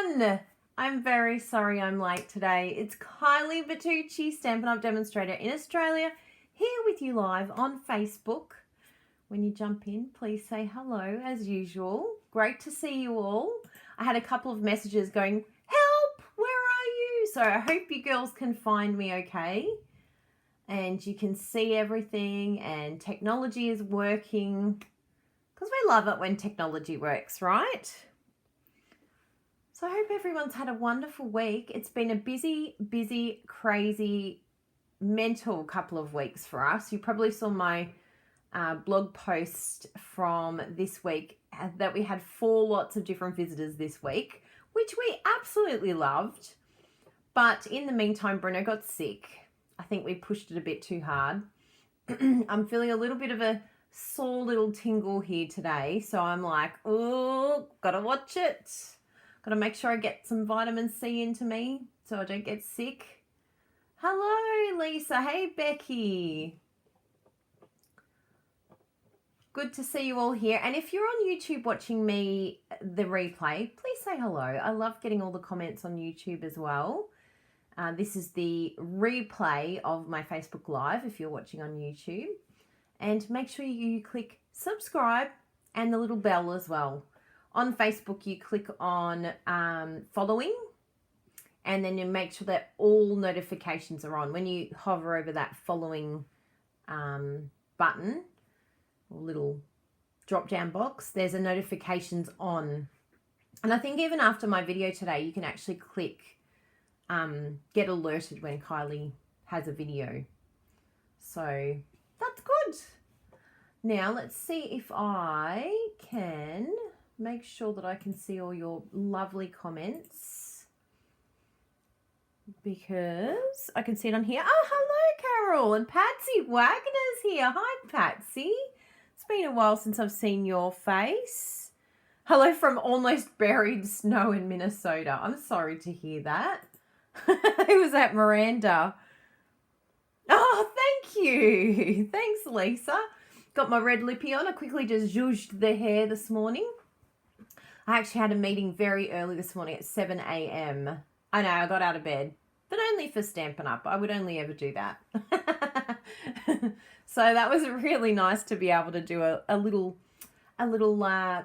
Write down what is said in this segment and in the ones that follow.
everyone! I'm very sorry I'm late today. It's Kylie, Bertucci, Stampin' Up! Demonstrator in Australia, here with you live on Facebook. When you jump in, please say hello as usual. Great to see you all. I had a couple of messages going, help, where are you? So I hope you girls can find me okay. And you can see everything and technology is working. Because we love it when technology works, right? So I hope everyone's had a wonderful week. It's been a busy, crazy, mental couple of weeks for us. You probably saw my blog post from this week that we had 4 lots of different visitors this week, which we absolutely loved. But in the meantime, Bruno got sick. I think we pushed it a bit too hard. I'm feeling a little bit of a sore little tingle here today. So I'm like, oh, gotta watch it. Got to make sure I get some vitamin C into me so I don't get sick. Hello, Lisa. Hey, Becky. Good to see you all here. And if you're on YouTube watching me, the replay, please say hello. I love getting all the comments on YouTube as well. This is the replay of my Facebook Live if you're watching on YouTube. And make sure you click subscribe and the little bell as well. On Facebook, you click on following, and then you make sure that all notifications are on. When you hover over that following button, or little drop-down box, there's a notifications on. And I think even after my video today, you can actually click get alerted when Kylie has a video. So that's good. Now, let's see if I can make sure that I can see all your lovely comments, because I can see it on here. Oh, hello, Carol, and Patsy Wagner's here. Hi, Patsy. It's been a while since I've seen your face. Hello from almost buried snow in Minnesota. I'm sorry to hear that. Who was that, Miranda? Oh, thank you. Thanks, Lisa. Got my red lippy on. I quickly just zhuzhed the hair this morning. I actually had a meeting very early this morning at 7 a.m. I know, I got out of bed, but only for Stampin' Up. I would only ever do that. So that was really nice to be able to do a little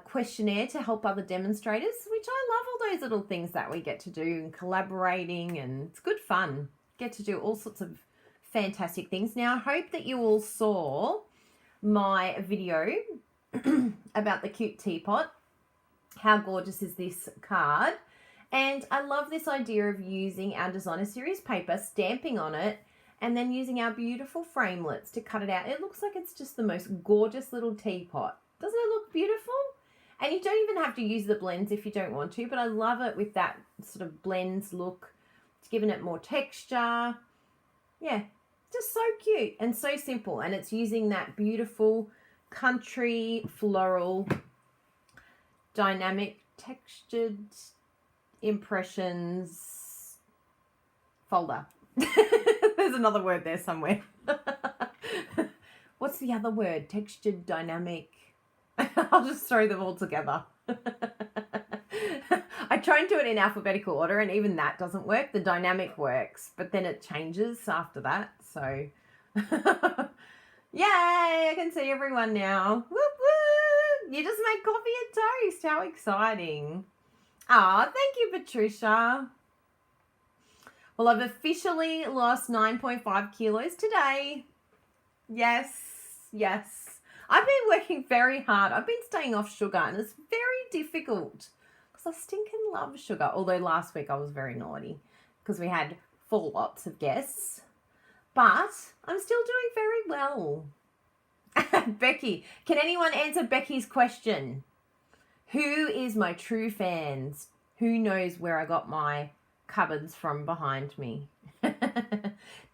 questionnaire to help other demonstrators, which I love all those little things that we get to do and collaborating, and it's good fun. Get to do all sorts of fantastic things. Now, I hope that you all saw my video about the cute teapot. How gorgeous is this card? And I love this idea of using our designer series paper, stamping on it, and then using our beautiful framelits to cut it out. It looks like it's just the most gorgeous little teapot. Doesn't it look beautiful? And you don't even have to use the blends if you don't want to, but I love it with that sort of blends look. It's given it more texture. Yeah, just so cute and so simple. And it's using that beautiful country floral dynamic textured impressions folder. There's another word there somewhere. What's the other word? Textured, dynamic. I'll just throw them all together. I try and do it in alphabetical order, and even that doesn't work. The dynamic works, but then it changes after that. So yay, I can see everyone now. Whoop, whoop. You just made coffee and toast. How exciting. Ah, thank you, Patricia. Well, I've officially lost 9.5 kilos today. Yes. I've been working very hard. I've been staying off sugar, and it's very difficult because I stinking love sugar. Although last week I was very naughty because we had 4 lots of guests. But I'm still doing very well. Becky, can anyone answer Becky's question? Who is my true fans? Who knows where I got my cupboards from behind me?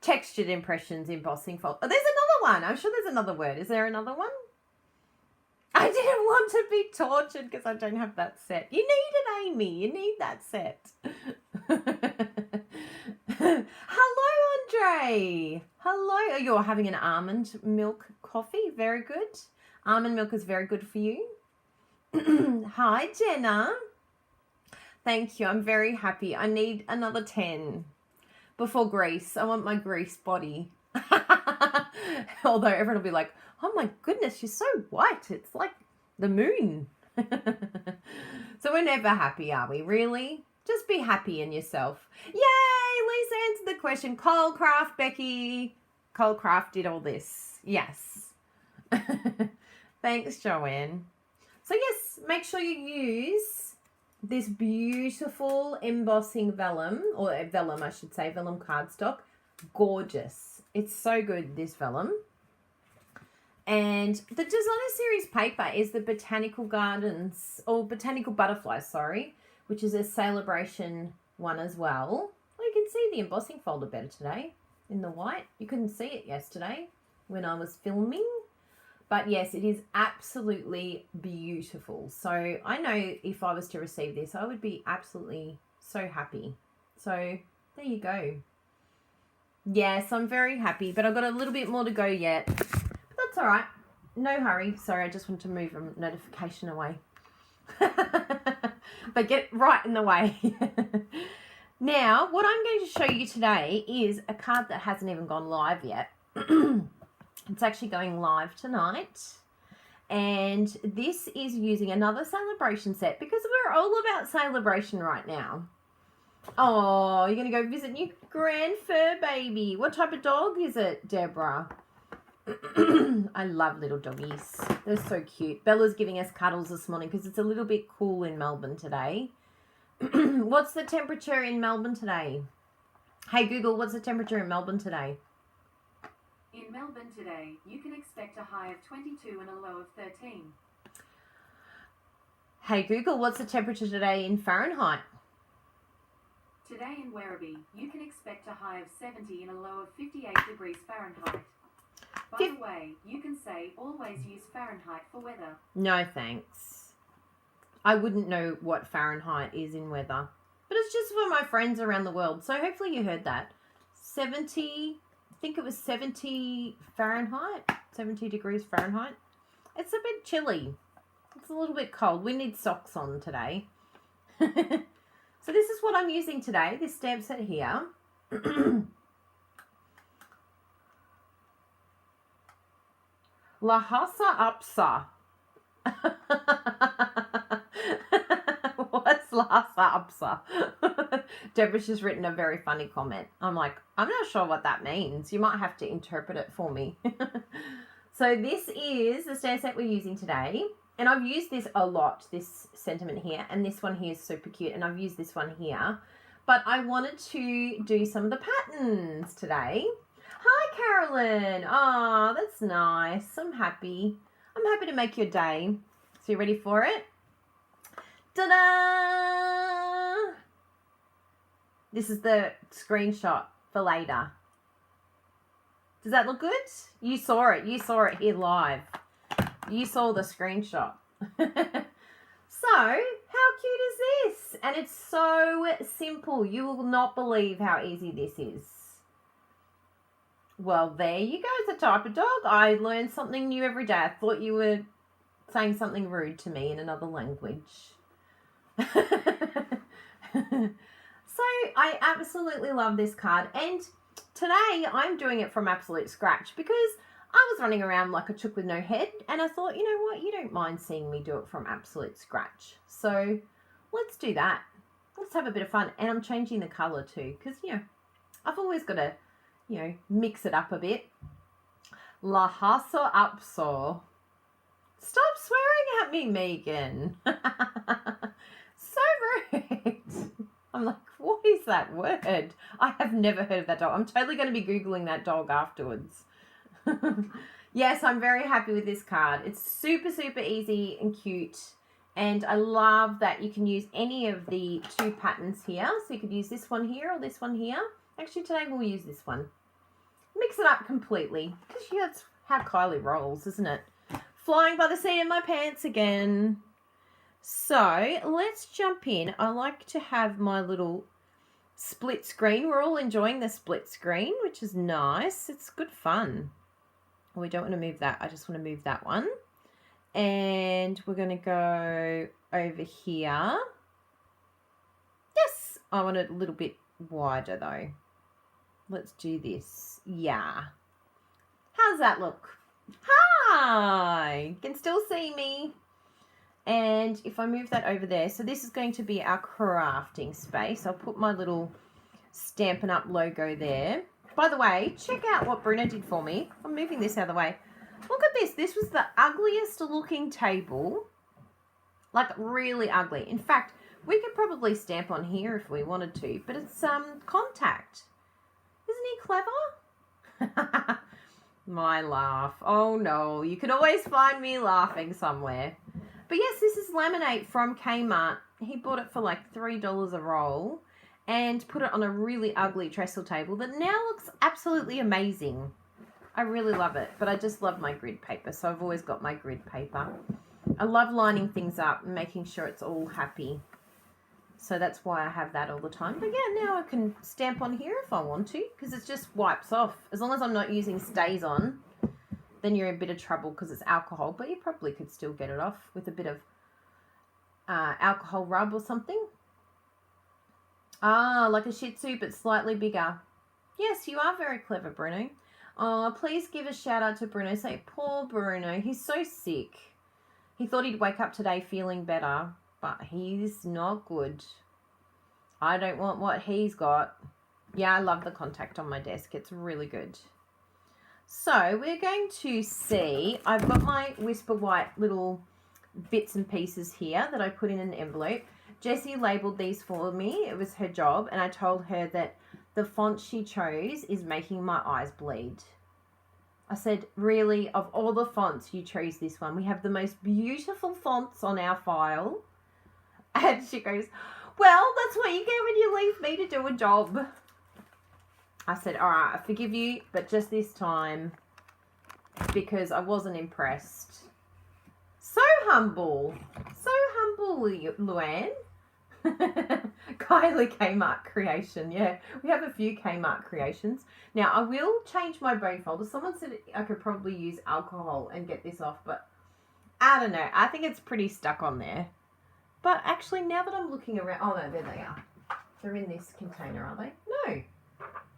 Textured impressions, embossing fold. Oh, there's another one. I'm sure there's another word. Is there another one? I didn't want to be tortured because I don't have that set. You need it, Amy. You need that set. Hello, Andre. Hello. Oh, you're having an almond milk coffee. Very good. Almond milk is very good for you. Hi, Jenna. Thank you. I'm very happy. I need another 10 before Greece. I want my Greece body. Although everyone will be like, oh my goodness, you're so white. It's like the moon. So we're never happy, are we? Really? Just be happy in yourself. Yay! Lisa answered the question. Colecraft, Becky. Colecraft did all this. Yes. Thanks, Joanne. So yes, make sure you use this beautiful embossing vellum, or vellum I should say, vellum cardstock. Gorgeous. It's so good, this vellum. And the designer series paper is the Botanical Gardens, or Botanical Butterflies, sorry, which is a celebration one as well. Well, you can see the embossing folder better today in the white. You couldn't see it yesterday when I was filming. But yes, it is absolutely beautiful. So I know if I was to receive this, I would be absolutely so happy. So there you go. Yes, I'm very happy, but I've got a little bit more to go yet. But that's all right. No hurry. Sorry, I just want to move a notification away. But get right in the way. Now, what I'm going to show you today is a card that hasn't even gone live yet. It's actually going live tonight. And this is using another celebration set because we're all about celebration right now. Oh, you're going to go visit your grand fur baby. What type of dog is it, Deborah? I love little doggies. They're so cute. Bella's giving us cuddles this morning because it's a little bit cool in Melbourne today. What's the temperature in Melbourne today? Hey, Google, what's the temperature in Melbourne today? In Melbourne today, you can expect a high of 22 and a low of 13. Hey, Google, what's the temperature today in Fahrenheit? Today in Werribee, you can expect a high of 70 and a low of 58 degrees Fahrenheit. By the way, you can say always use Fahrenheit for weather. No, thanks. I wouldn't know what Fahrenheit is in weather. But it's just for my friends around the world. So hopefully you heard that. 70, I think it was 70 Fahrenheit. 70 degrees Fahrenheit. It's a bit chilly. It's a little bit cold. We need socks on today. So this is what I'm using today. This stamp set here. Lahasa Upsa. What's Lahasa Upsa? Deborah's just written a very funny comment. I'm like, I'm not sure what that means. You might have to interpret it for me. So this is the stamp set we're using today. And I've used this a lot, this sentiment here. And this one here is super cute. And I've used this one here. But I wanted to do some of the patterns today. Hi, Carolyn. Oh, that's nice. I'm happy. I'm happy to make your day. So you ready for it? Ta-da! This is the screenshot for later. Does that look good? You saw it. You saw it here live. You saw the screenshot. So, how cute is this? And it's so simple. You will not believe how easy this is. Well, there you go. It's a type of dog. I learn something new every day. I thought you were saying something rude to me in another language. So, I absolutely love this card. And today, I'm doing it from absolute scratch because I was running around like a chook with no head. And I thought, you know what? You don't mind seeing me do it from absolute scratch. So, let's do that. Let's have a bit of fun. And I'm changing the colour too because, you know, I've always got to, you know, mix it up a bit. Lahasa Upsaw. Stop swearing at me, Megan. So rude. I'm like, what is that word? I have never heard of that dog. I'm totally going to be Googling that dog afterwards. Yes, I'm very happy with this card. It's super, super easy and cute. And I love that you can use any of the two patterns here. So you could use this one here or this one here. Actually, today we'll use this one. Mix it up completely. Because that's how Kylie rolls, isn't it? Flying by the seat of my pants again. So, let's jump in. I like to have my little split screen. We're all enjoying the split screen, which is nice. It's good fun. We don't want to move that. I just want to move that one. And we're going to go over here. I want it a little bit wider though. Let's do this. Yeah. How's that look? Hi! You can still see me. And if I move that over there, so this is going to be our crafting space. I'll put my little Stampin' Up logo there. By the way, check out what Bruno did for me. I'm moving this out of the way. Look at this. This was the ugliest looking table. Like, really ugly. In fact, we could probably stamp on here if we wanted to, but it's contact. Isn't he clever? My laugh. Oh no, you can always find me laughing somewhere. But yes, this is laminate from Kmart. He bought it for like $3 a roll and put it on a really ugly trestle table that now looks absolutely amazing. I really love it, but I just love my grid paper, so I've always got my grid paper. I love lining things up and making sure it's all happy. So that's why I have that all the time. But yeah, now I can stamp on here if I want to, because it just wipes off. As long as I'm not using stays on, then you're in a bit of trouble because it's alcohol. But you probably could still get it off with a bit of alcohol rub or something. Ah, like a Shih Tzu, but slightly bigger. Yes, you are very clever, Bruno. Oh, please give a shout out to Bruno. Say, poor Bruno. He's so sick. He thought he'd wake up today feeling better, but he's not good. I don't want what he's got. Yeah, I love the contact on my desk. It's really good. So we're going to see, I've got my Whisper White little bits and pieces here that I put in an envelope. Jessie labelled these for me. It was her job, and I told her that the font she chose is making my eyes bleed. I said, really, of all the fonts, you chose this one. We have the most beautiful fonts on our file. And she goes, well, that's what you get when you leave me to do a job. I said, all right, I forgive you, but just this time, because I wasn't impressed. So humble, Luann. Kylie Kmart creation. Yeah, we have a few Kmart creations. Now, I will change my bone folder. Someone said I could probably use alcohol and get this off, but I don't know. I think it's pretty stuck on there. But actually, now that I'm looking around... Oh, no, there they are. They're in this container, are they? No.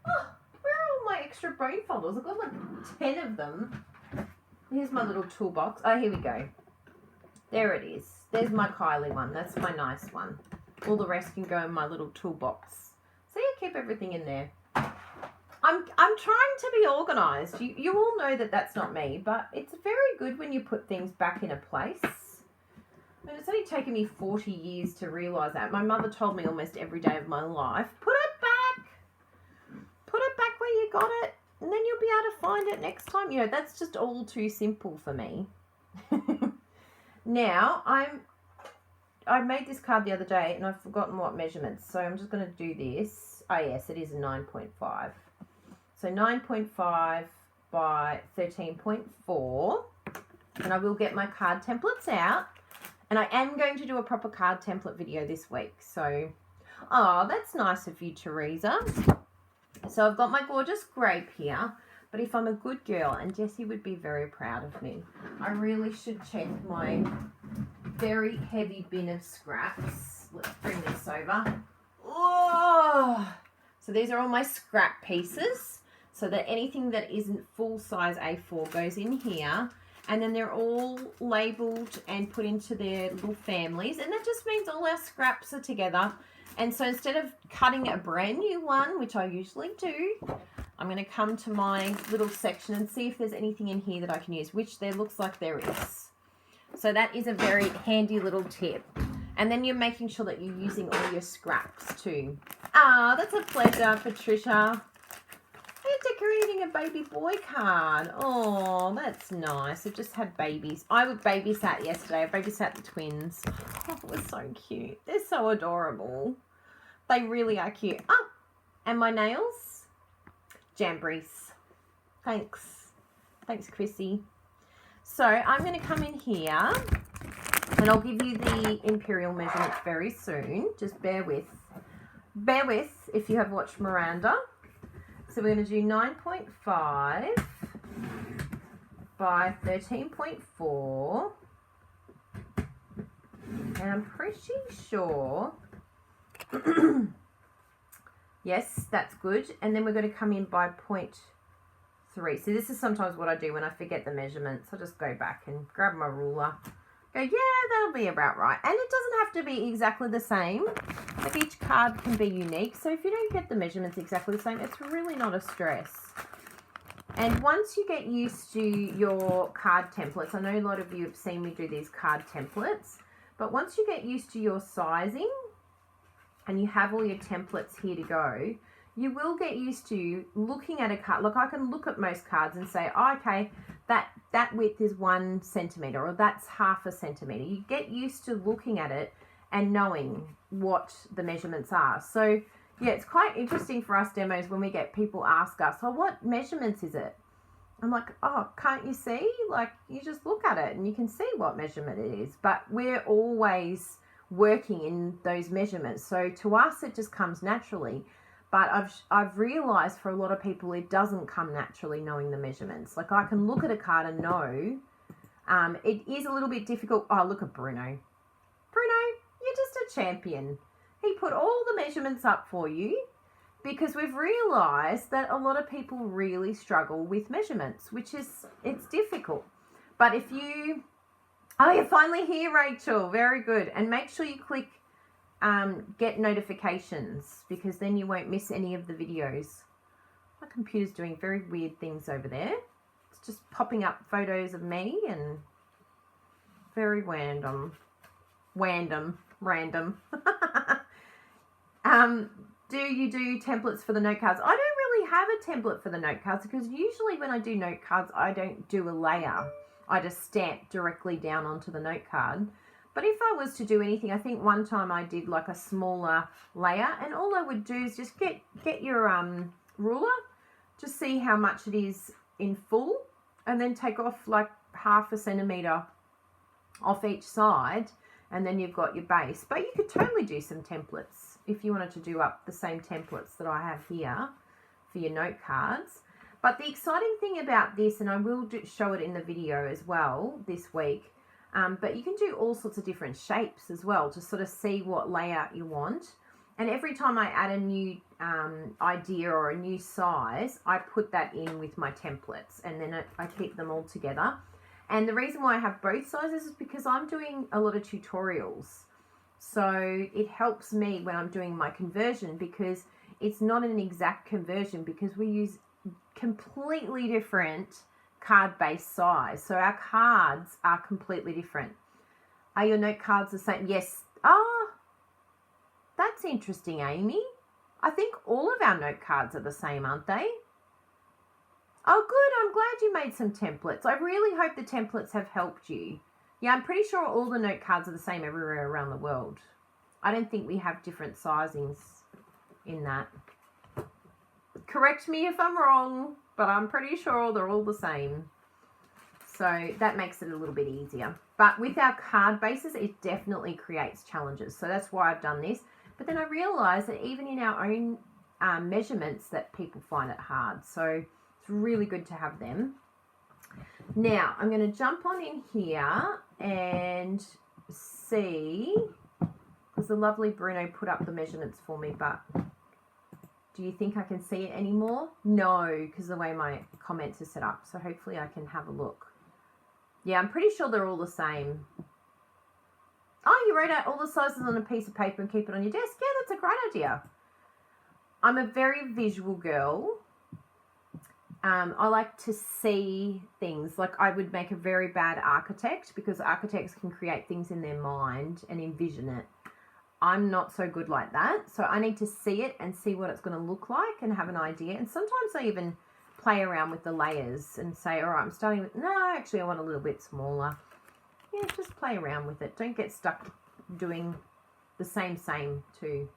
Oh, where are all my extra bone folders? I've got like 10 of them. Here's my little toolbox. Oh, here we go. There it is. There's my Kylie one. That's my nice one. All the rest can go in my little toolbox. So I keep everything in there. I'm trying to be organised. You all know that that's not me, but it's very good when you put things back in a place. I mean, it's only taken me 40 years to realise that. My mother told me almost every day of my life, put it back. Put it back where you got it, and then you'll be able to find it next time. You know, that's just all too simple for me. Now, I made this card the other day and I've forgotten what measurements, so I'm just going to do this. Oh yes, it is a 9.5. So 9.5 by 13.4, and I will get my card templates out, and I am going to do a proper card template video this week. So, oh, that's nice of you, Teresa. So I've got my gorgeous grape here, but if I'm a good girl, and Jessie would be very proud of me, I really should check my very heavy bin of scraps. Let's bring this over. Oh! So these are all my scrap pieces, so that anything that isn't full size A4 goes in here, and then they're all labelled and put into their little families, and that just means all our scraps are together. And so instead of cutting a brand new one, which I usually do, I'm going to come to my little section and see if there's anything in here that I can use, which there looks like there is. So that is a very handy little tip. And then you're making sure that you're using all your scraps too. Ah, that's a pleasure, Patricia. You're decorating a baby boy card. Oh, that's nice. I've just had babies. I babysat yesterday. I babysat the twins. Oh, it was so cute. They're so adorable. They really are cute. Oh, and my nails? Jamborees. Thanks. Thanks, Chrissy. So I'm going to come in here and I'll give you the imperial measurements very soon. Just bear with. Bear with if you have watched Miranda. So we're going to do 9.5 by 13.4. And I'm pretty sure Yes, that's good. And then we're going to come in by 0.3. So this is sometimes what I do when I forget the measurements. I just go back and grab my ruler. Go, yeah, that'll be about right. And it doesn't have to be exactly the same. Like each card can be unique. So if you don't get the measurements exactly the same, it's really not a stress. And once you get used to your card templates, I know a lot of you have seen me do these card templates, but once you get used to your sizing and you have all your templates here to go, you will get used to looking at a card. Look, I can look at most cards and say, oh, okay, that width is 1 centimeter, or that's 0.5 centimeter. You get used to looking at it and knowing what the measurements are. So yeah, it's quite interesting for us demos when we get people ask us, oh, what measurements is it? I'm like, oh, can't you see? Like, you just look at it and you can see what measurement it is. But we're always working in those measurements. So to us, it just comes naturally. But I've realized for a lot of people, it doesn't come naturally knowing the measurements. Like, I can look at a card and know. It is a little bit difficult. Oh, look at Bruno. Bruno, you're just a champion. He put all the measurements up for you because we've realized that a lot of people really struggle with measurements, which is, it's difficult. But if you, oh, you're finally here, Rachel. Very good. And make sure you click get notifications, because then you won't miss any of the videos. My computer's doing very weird things over there. It's just popping up photos of me and very random. Do you do templates for the note cards? I don't really have a template for the note cards, because usually when I do note cards, I don't do a layer. I just stamp directly down onto the note card. But if I was to do anything, I think one time I did like a smaller layer, and all I would do is just get your ruler, just see how much it is in full, and then take off like 0.5 centimeter off each side, and then you've got your base. But you could totally do some templates if you wanted to do up the same templates that I have here for your note cards. But the exciting thing about this, and I will show it in the video as well this week, but you can do all sorts of different shapes as well to sort of see what layout you want. And every time I add a new idea or a new size, I put that in with my templates, and then I keep them all together. And the reason why I have both sizes is because I'm doing a lot of tutorials. So it helps me when I'm doing my conversion, because it's not an exact conversion, because we use completely different card base size. So our cards are completely different. Are your note cards the same? Yes. Oh, that's interesting, Amy. I think all of our note cards are the same, aren't they? Oh, good. I'm glad you made some templates. I really hope the templates have helped you. Yeah, I'm pretty sure all the note cards are the same everywhere around the world. I don't think we have different sizings in that. Correct me if I'm wrong, but I'm pretty sure they're all the same. So that makes it a little bit easier. But with our card bases, it definitely creates challenges. So that's why I've done this. But then I realized that even in our own measurements, that people find it hard. So it's really good to have them. Now, I'm going to jump on in here and see, because the lovely Bruno put up the measurements for me, but do you think I can see it anymore? No, because the way my comments are set up. So hopefully I can have a look. Yeah, I'm pretty sure they're all the same. Oh, you wrote out all the sizes on a piece of paper and keep it on your desk. Yeah, that's a great idea. I'm a very visual girl. I like to see things. Like, I would make a very bad architect, because architects can create things in their mind and envision it. I'm not so good like that. So I need to see it and see what it's going to look like and have an idea. And sometimes I even play around with the layers and say, all right, I'm starting with, no, actually I want a little bit smaller. Yeah, just play around with it. Don't get stuck doing the same too.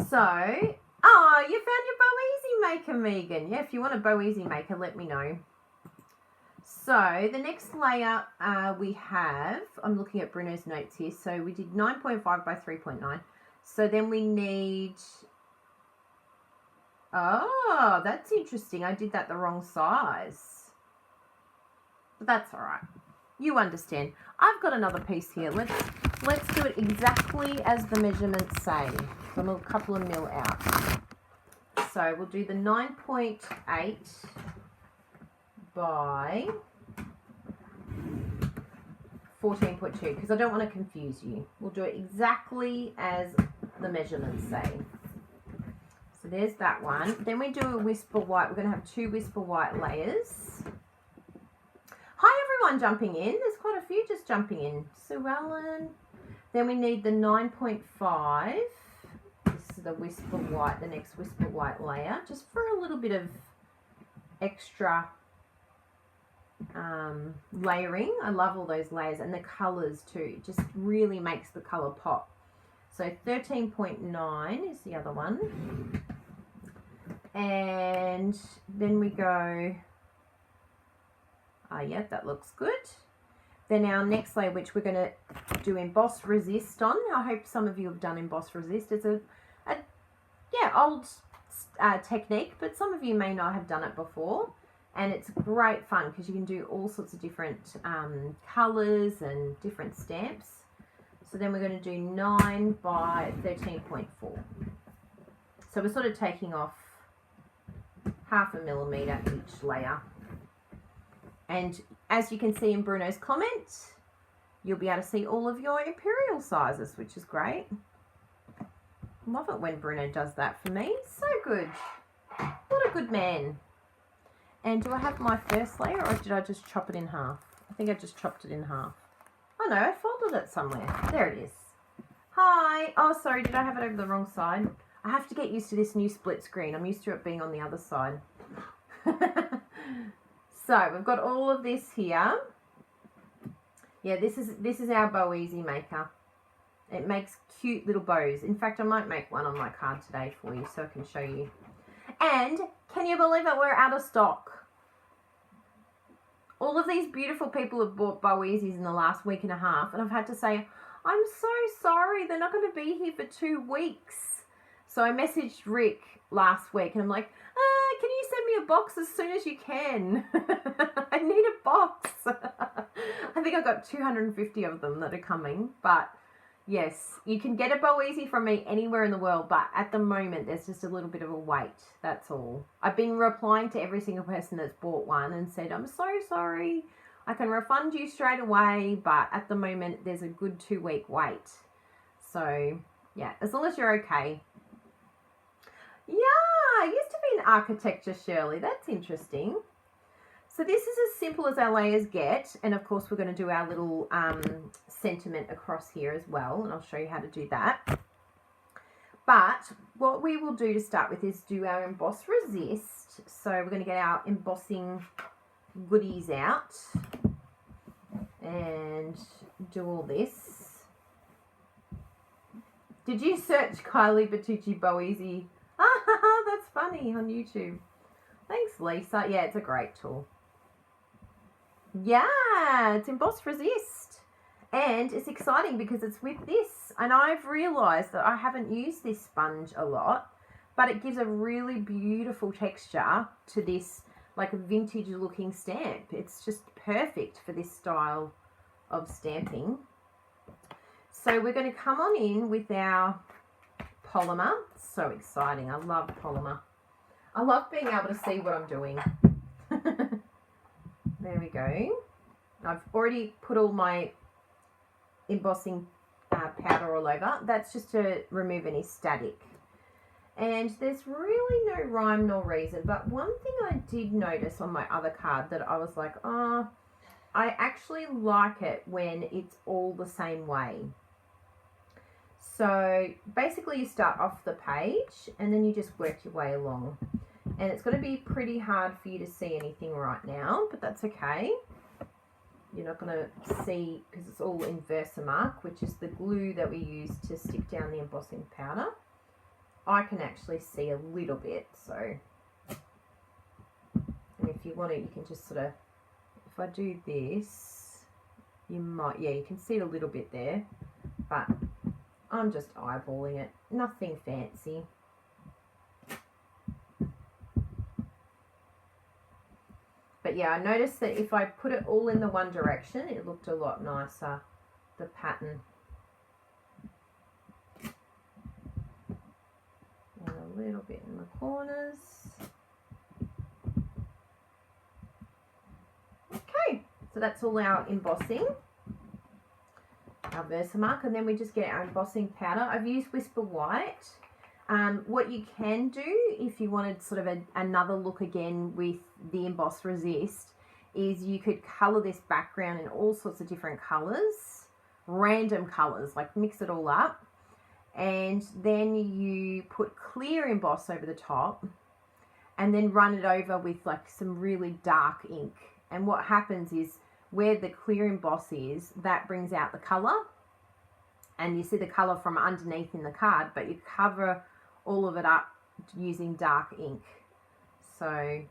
So, oh, you found your Bow Easy Maker, Megan. Yeah, if you want a Bow Easy Maker, let me know. So the next layer we have, I'm looking at Bruno's notes here. So we did 9.5 by 3.9. So then we need, oh, that's interesting. I did that the wrong size. But that's all right. You understand. I've got another piece here. Let's do it exactly as the measurements say. So I'm a couple of mil out. So we'll do the 9.8 by 14.2 because I don't want to confuse you. We'll do it exactly as the measurements say. So there's that one. Then we do a whisper white. We're going to have 2 whisper white layers. Hi everyone jumping in. There's quite a few just jumping in. Sue Ellen. Then we need the 9.5. This is the whisper white, the next whisper white layer, just for a little bit of extra layering. I love all those layers and the colours too. It just really makes the colour pop. So 13.9 is the other one. And then we go, yeah, that looks good. Then our next layer, which we're going to do Emboss Resist on. I hope some of you have done Emboss Resist. It's a old technique, but some of you may not have done it before. And it's great fun because you can do all sorts of different colours and different stamps. So then we're going to do 9 by 13.4. So we're sort of taking off 0.5 millimetre each layer. And as you can see in Bruno's comment, you'll be able to see all of your imperial sizes, which is great. Love it when Bruno does that for me. So good. What a good man. And do I have my first layer or did I just chop it in half? I think I just chopped it in half. Oh no, I folded it somewhere. There it is. Hi. Oh, sorry, did I have it over the wrong side? I have to get used to this new split screen. I'm used to it being on the other side. So we've got all of this here. Yeah, this is our bow easy maker. It makes cute little bows. In fact, I might make one on my card today for you so I can show you. And can you believe it? We're out of stock. All of these beautiful people have bought bow easies in the last week and a half, and I've had to say, I'm so sorry, they're not going to be here for 2 weeks. So I messaged Rick last week and I'm like, can you send me a box as soon as you can? I need a box. I think I've got 250 of them that are coming, but yes, you can get a bow easy from me anywhere in the world, but at the moment there's just a little bit of a wait, that's all. I've been replying to every single person that's bought one and said, I'm so sorry, I can refund you straight away, but at the moment there's a good 2-week wait. So yeah, as long as you're okay. Yeah, I used to be in architecture, Shirley. That's interesting. So this is as simple as our layers get. And of course, we're going to do our little sentiment across here as well. And I'll show you how to do that. But what we will do to start with is do our Emboss Resist. So we're going to get our embossing goodies out and do all this. Did you search Kylie Bertucci Bow Easy? Ah, that's funny, on YouTube. Thanks, Lisa. Yeah, it's a great tool. Yeah, it's Emboss Resist. And it's exciting because it's with this. And I've realised that I haven't used this sponge a lot, but it gives a really beautiful texture to this, like a vintage looking stamp. It's just perfect for this style of stamping. So we're going to come on in with our polymer. So exciting. I love polymer. I love being able to see what I'm doing. There we go. I've already put all my embossing powder all over. That's just to remove any static. And there's really no rhyme nor reason, but one thing I did notice on my other card that I was like, oh, I actually like it when it's all the same way. So basically you start off the page and then you just work your way along. And it's going to be pretty hard for you to see anything right now, but that's okay. You're not going to see because it's all in Versamark, which is the glue that we use to stick down the embossing powder. I can actually see a little bit, so. And if you want it, you can just sort of, if I do this, you might, yeah, you can see a little bit there, but I'm just eyeballing it, nothing fancy. But yeah, I noticed that if I put it all in the one direction, it looked a lot nicer, the pattern. little bit in the corners. Okay, so that's all our embossing. Our Versamark, and then we just get our embossing powder. I've used Whisper White. What you can do if you wanted sort of another look again with the Emboss Resist is you could colour this background in all sorts of different colours, random colours, like mix it all up, and then you put clear emboss over the top and then run it over with like some really dark ink. And what happens is where the clear emboss is, that brings out the colour, and you see the colour from underneath in the card, but you cover all of it up using dark ink. So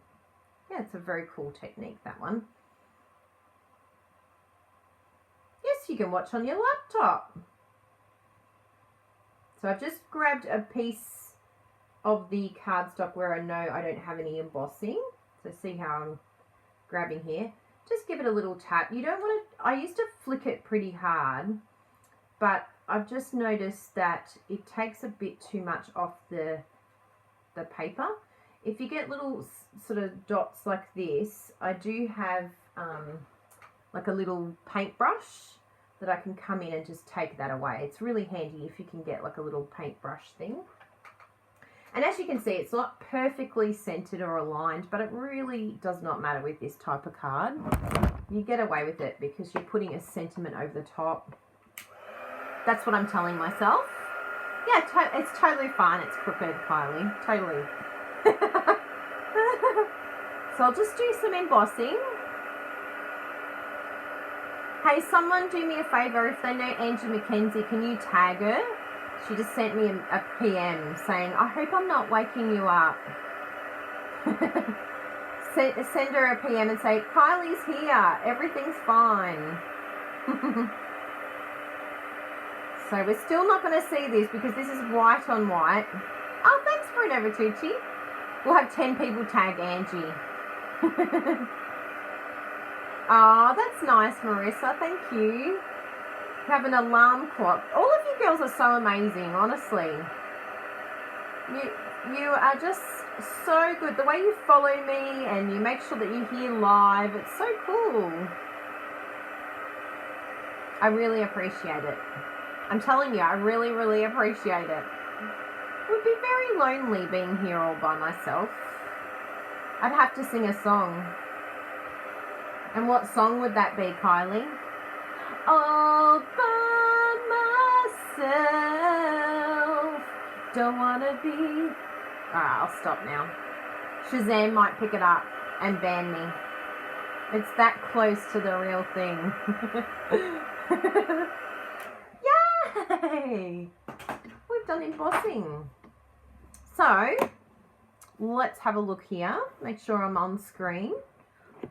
yeah, it's a very cool technique, that one. Yes, you can watch on your laptop. So I've just grabbed a piece of the cardstock where I know I don't have any embossing. So see how I'm grabbing here. Just give it a little tap. You don't want to, I used to flick it pretty hard, but I've just noticed that it takes a bit too much off the paper. If you get little sort of dots like this, I do have like a little paintbrush that I can come in and just take that away. It's really handy if you can get like a little paintbrush thing. And as you can see, it's not perfectly centered or aligned, but it really does not matter with this type of card. You get away with it because you're putting a sentiment over the top. That's what I'm telling myself. Yeah, it's totally fine. It's crooked, Kylie. Totally. So I'll just do some embossing. Hey, someone do me a favour. If they know Angie McKenzie, can you tag her? She just sent me a PM saying, I hope I'm not waking you up. Send her a PM and say, Kylie's here. Everything's fine. So we're still not going to see this because this is white on white. Oh, thanks, Bruno Bertucci. We'll have 10 people tag Angie. Oh, that's nice, Marissa. Thank you. Have an alarm clock. All of you girls are so amazing, honestly. You are just so good. The way you follow me and you make sure that you're here live, it's so cool. I really appreciate it. I'm telling you, I really, really appreciate it. It would be very lonely being here all by myself. I'd have to sing a song. And what song would that be, Kylie? All by myself. Don't wanna be. Alright, I'll stop now. Shazam might pick it up and ban me. It's that close to the real thing. Yay! We've done embossing. So, let's have a look here. Make sure I'm on screen.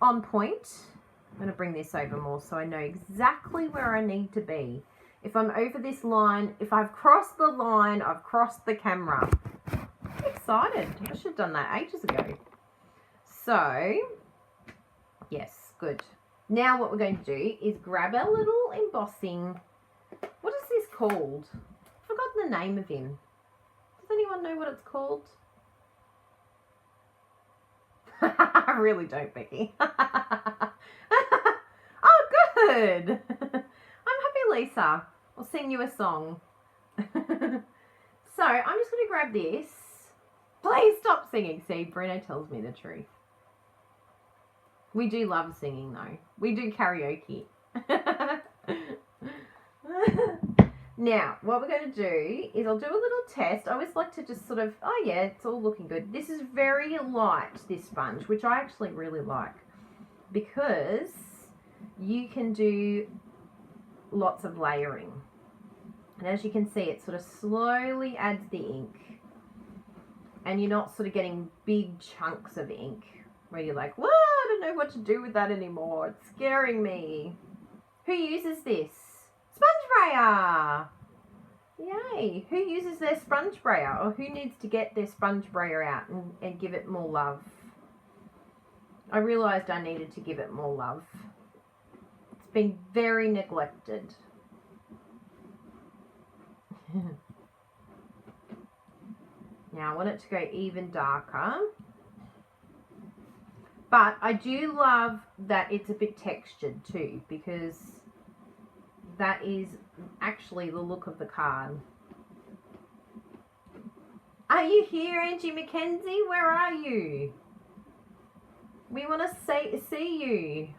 On point. I'm going to bring this over more so I know exactly where I need to be. If I'm over this line, if I've crossed the line, I've crossed the camera. I'm excited. I should have done that ages ago. So, yes, good. Now what we're going to do is grab our little embossing. What is this called? I've forgotten the name of him. Does anyone know what it's called? I really don't, Becky. Oh, good. I'm happy, Lisa. I'll sing you a song. So I'm just going to grab this. Please stop singing. See, Bruno tells me the truth. We do love singing, though. We do karaoke. Now, what we're going to do is I'll do a little test. I always like to just sort of, oh yeah, it's all looking good. This is very light, this sponge, which I actually really like because you can do lots of layering. And as you can see, it sort of slowly adds the ink. And you're not sort of getting big chunks of ink where you're like, whoa, I don't know what to do with that anymore. It's scaring me. Who uses this? Sponge brayer! Yay! Who uses their sponge brayer? Or who needs to get their sponge brayer out and give it more love? I realised I needed to give it more love. It's been very neglected. Now I want it to go even darker. But I do love that it's a bit textured too, because that is actually the look of the card. Are you here, Angie McKenzie? Where are you? We want to see you.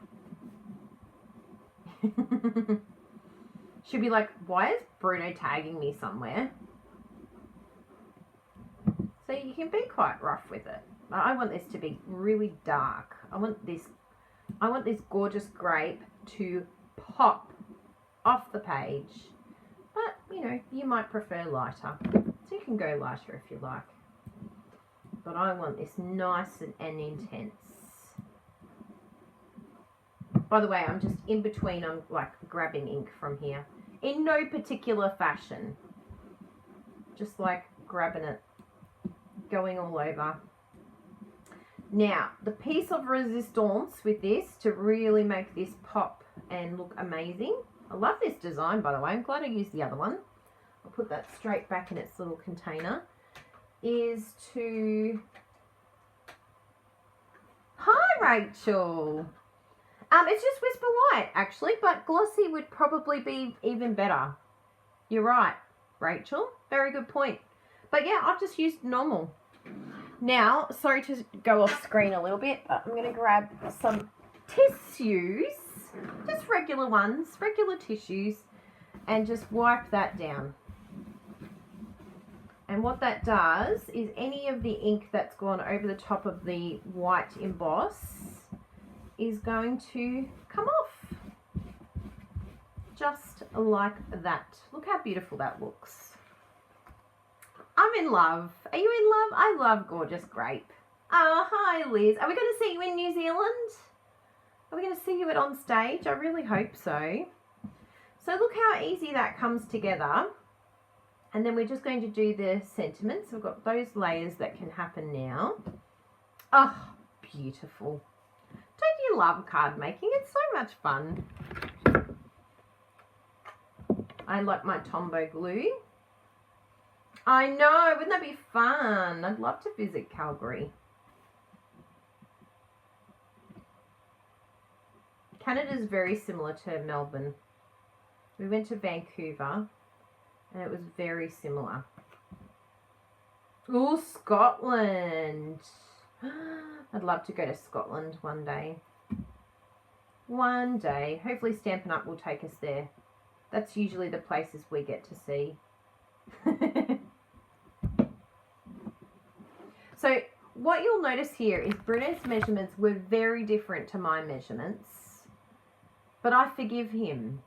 Should be like, why is Bruno tagging me somewhere? So you can be quite rough with it. I want this to be really dark. I want this gorgeous grape to pop off the page. But, you know, you might prefer lighter. So you can go lighter if you like. But I want this nice and intense. By the way, I'm just in between. I'm like grabbing ink from here. In no particular fashion. Just like grabbing it. Going all over. Now, the piece of resistance with this to really make this pop and look amazing. I love this design, by the way. I'm glad I used the other one. I'll put that straight back in its little container. Is to... Hi, Rachel. It's just Whisper White, actually, but glossy would probably be even better. You're right, Rachel. Very good point. But yeah, I've just used normal. Now, sorry to go off screen a little bit, but I'm going to grab some tissues, just regular ones, regular tissues, and just wipe that down. And what that does is any of the ink that's gone over the top of the white emboss is going to come off. Just like that. Look how beautiful that looks. I'm in love. Are you in love? I love gorgeous grape. Oh, hi, Liz. Are we going to see you in New Zealand? Are we going to see you on stage? I really hope so. So look how easy that comes together. And then we're just going to do the sentiments. We've got those layers that can happen now. Oh, beautiful. Don't you love card making? It's so much fun. I like my Tombow glue. I know, wouldn't that be fun? I'd love to visit Calgary. Canada's very similar to Melbourne. We went to Vancouver and it was very similar. Oh, Scotland. I'd love to go to Scotland one day. One day. Hopefully Stampin' Up! Will take us there. That's usually the places we get to see. So what you'll notice here is Bruno's measurements were very different to my measurements, but I forgive him.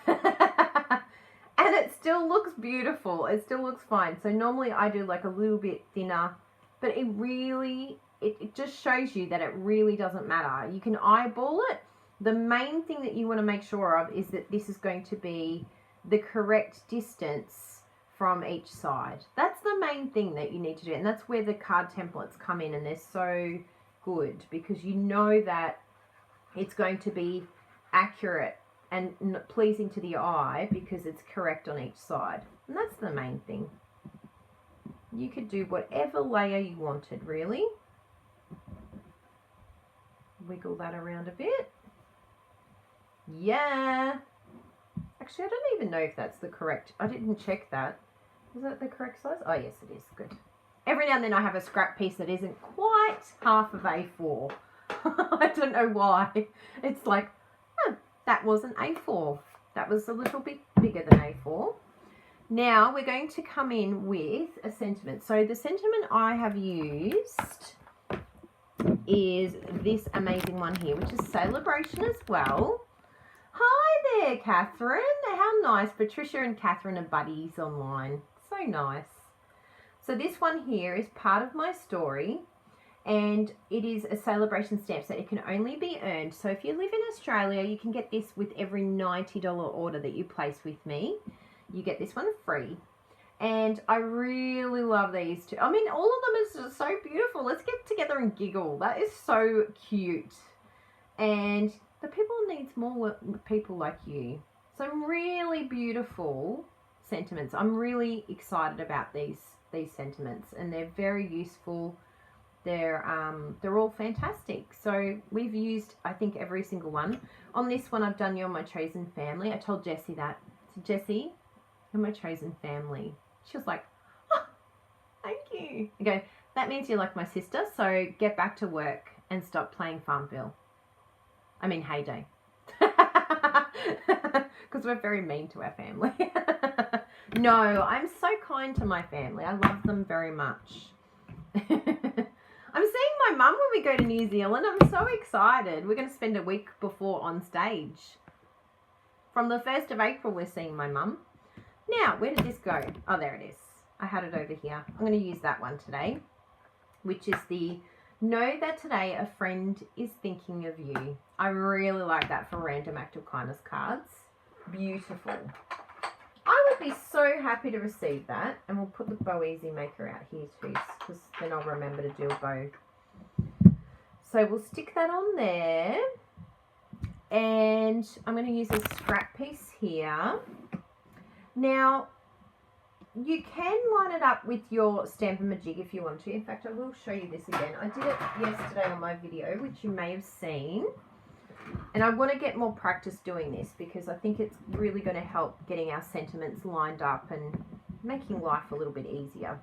And it still looks beautiful. It still looks fine. So normally I do like a little bit thinner, but it really, it just shows you that it really doesn't matter. You can eyeball it. The main thing that you want to make sure of is that this is going to be the correct distance from each side. That's the main thing that you need to do, and that's where the card templates come in, and they're so good because you know that it's going to be accurate and pleasing to the eye because it's correct on each side, and that's the main thing. You could do whatever layer you wanted, really. Wiggle that around a bit. Yeah. Actually, I don't even know if that's the correct. I didn't check that. Is that the correct size? Oh, yes, it is. Good. Every now and then I have a scrap piece that isn't quite half of A4. I don't know why. It's like, oh, that wasn't A4. That was a little bit bigger than A4. Now we're going to come in with a sentiment. So the sentiment I have used is this amazing one here, which is Celebration as well. Hi there, Catherine. How nice. Patricia and Catherine are buddies online. So nice. So this one here is part of my story, and it is a celebration stamp set. It can only be earned. So if you live in Australia, you can get this with every $90 order that you place with me. You get this one free. And I really love these two. I mean, all of them is just so beautiful. Let's get together and giggle. That is so cute. And the people needs more people like you. Some really beautiful sentiments. I'm really excited about these sentiments, and they're very useful. They're all fantastic. So we've used, I think, every single one. On this one, I've done You're My Chosen Family. I told Jessie that. So Jessie, you're my chosen family. She was like, oh, thank you. I go, that means you're like my sister, so get back to work and stop playing Farmville. I mean, Heyday. Because we're very mean to our family. No, I'm so kind to my family. I love them very much. I'm seeing my mum when we go to New Zealand. I'm so excited. We're going to spend a week before on stage. From the 1st of April, we're seeing my mum. Now, where did this go? Oh, there it is. I had it over here. I'm going to use that one today, which is the Know That Today a Friend is Thinking of You. I really like that for random act of kindness cards. Beautiful. I would be so happy to receive that. And we'll put the Bow Easy Maker out here too, because then I'll remember to do a bow. So we'll stick that on there. And I'm going to use a scrap piece here. Now, you can line it up with your Stamp-A-Majig if you want to. In fact, I will show you this again. I did it yesterday on my video, which you may have seen. And I want to get more practice doing this because I think it's really going to help getting our sentiments lined up and making life a little bit easier.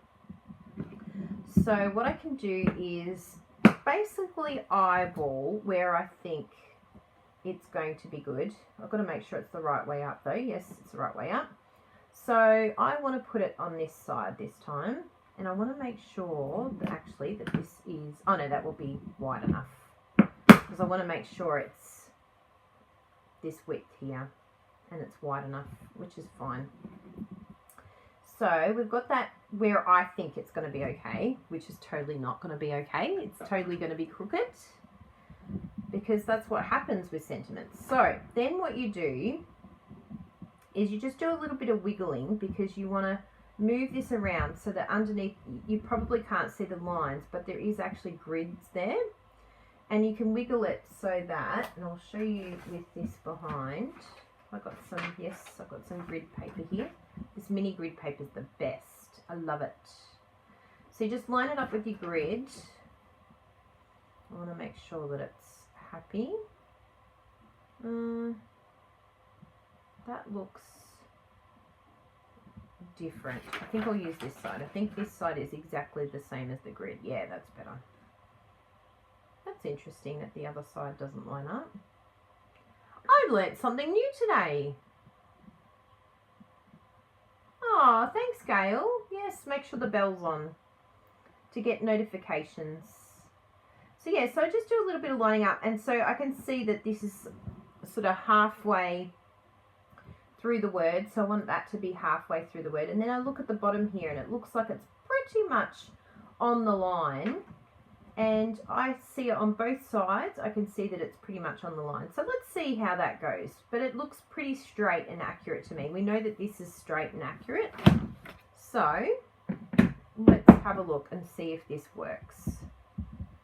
So what I can do is basically eyeball where I think it's going to be good. I've got to make sure it's the right way up though. Yes, it's the right way up. So I want to put it on this side this time, and I want to make sure that actually that this is, oh no, that will be wide enough, because I want to make sure it's this width here and it's wide enough, which is fine. So we've got that where I think it's going to be okay, which is totally not going to be okay. It's totally going to be crooked, because that's what happens with sentiments. So then what you do is you just do a little bit of wiggling, because you want to move this around so that underneath, you probably can't see the lines, but there is actually grids there, and you can wiggle it so that, and I'll show you with this behind. I've got some grid paper here. This mini grid paper is the best. I love it. So you just line it up with your grid. I want to make sure that it's happy. That looks different. I think I'll use this side. I think this side is exactly the same as the grid. Yeah, that's better. That's interesting that the other side doesn't line up. I learnt something new today. Oh, thanks, Gail. Yes, make sure the bell's on to get notifications. So yeah, so I just do a little bit of lining up, and so I can see that this is sort of halfway through the word, so I want that to be halfway through the word, and then I look at the bottom here and it looks like it's pretty much on the line, and I see it on both sides. I can see that it's pretty much on the line, so let's see how that goes. But it looks pretty straight and accurate to me. We know that this is straight and accurate, so let's have a look and see if this works.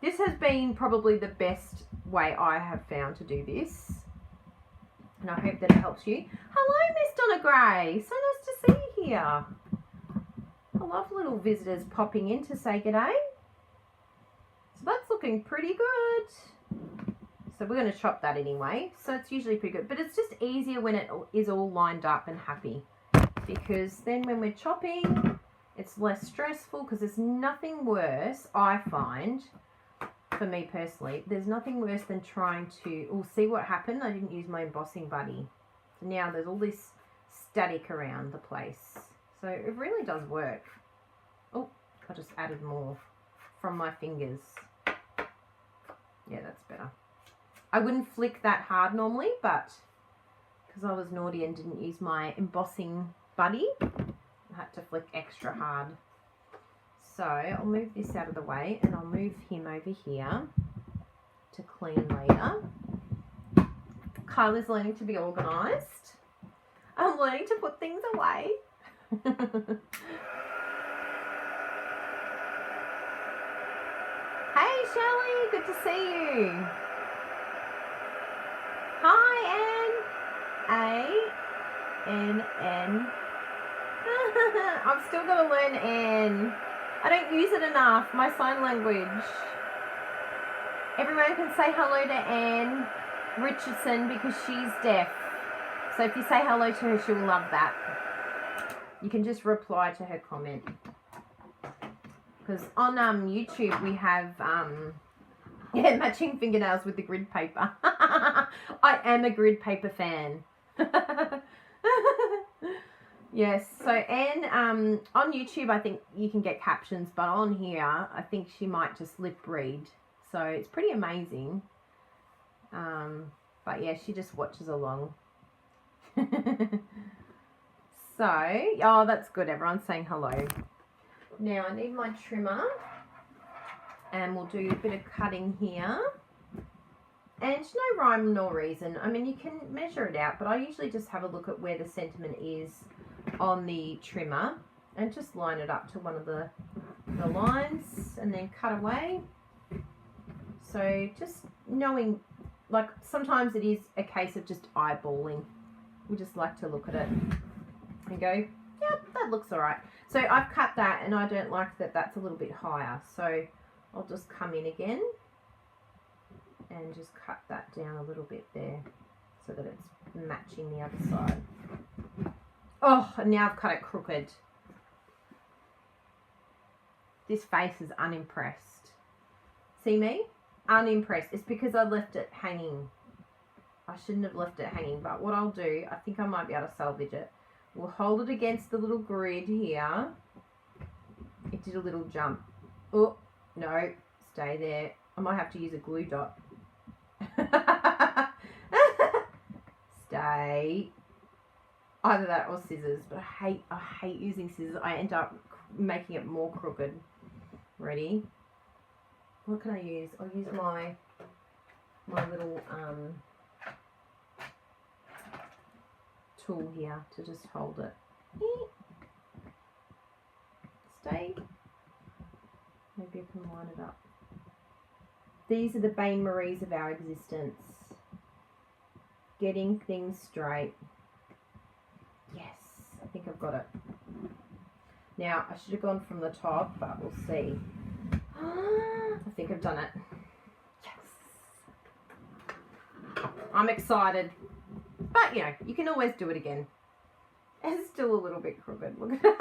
This has been probably the best way I have found to do this, and I hope that it helps you. Hello, Miss Donna Gray. So nice to see you here. I love little visitors popping in to say g'day. So that's looking pretty good. So we're going to chop that anyway. So it's usually pretty good. But it's just easier when it is all lined up and happy, because then when we're chopping, it's less stressful, because there's nothing worse, I find, for me personally, there's nothing worse than trying to, oh, see what happened? I didn't use my embossing buddy. So now there's all this static around the place. So it really does work. Oh, I just added more from my fingers. Yeah, that's better. I wouldn't flick that hard normally, but because I was naughty and didn't use my embossing buddy, I had to flick extra hard. So I'll move this out of the way, and I'll move him over here to clean later. Kylie's learning to be organised. I'm learning to put things away. Hey Shelley, good to see you. Hi Anne. A-N-N. I've still got to learn N. I don't use it enough, my sign language. Everyone can say hello to Anne Richardson because she's deaf. So if you say hello to her, she'll love that. You can just reply to her comment. Because on YouTube we have matching fingernails with the grid paper. I am a grid paper fan. Yes, so Anne, on YouTube I think you can get captions, but on here I think she might just lip read. So it's pretty amazing. But yeah, she just watches along. So, oh, that's good. Everyone's saying hello. Now I need my trimmer. And we'll do a bit of cutting here. And no rhyme nor reason. I mean, you can measure it out, but I usually just have a look at where the sentiment is on the trimmer and just line it up to one of the lines and then cut away. So just knowing, like sometimes it is a case of just eyeballing. We just like to look at it and go, yep, that looks all right. So I've cut that and I don't like that that's a little bit higher. So I'll just come in again and just cut that down a little bit there so that it's matching the other side. Oh, and now I've cut it crooked. This face is unimpressed. See me? Unimpressed. It's because I left it hanging. I shouldn't have left it hanging, but what I'll do, I think I might be able to salvage it. We'll hold it against the little grid here. It did a little jump. Oh, no, stay there. I might have to use a glue dot. Stay. Either that or scissors, but I hate using scissors. I end up making it more crooked. Ready? What can I use? I'll use my little tool here to just hold it. Stay. Maybe I can line it up. These are the bain-maries of our existence. Getting things straight. Yes, I think I've got it. Now, I should have gone from the top, but we'll see. I think I've done it. Yes. I'm excited. But, you know, you can always do it again. It's still a little bit crooked. Look at that.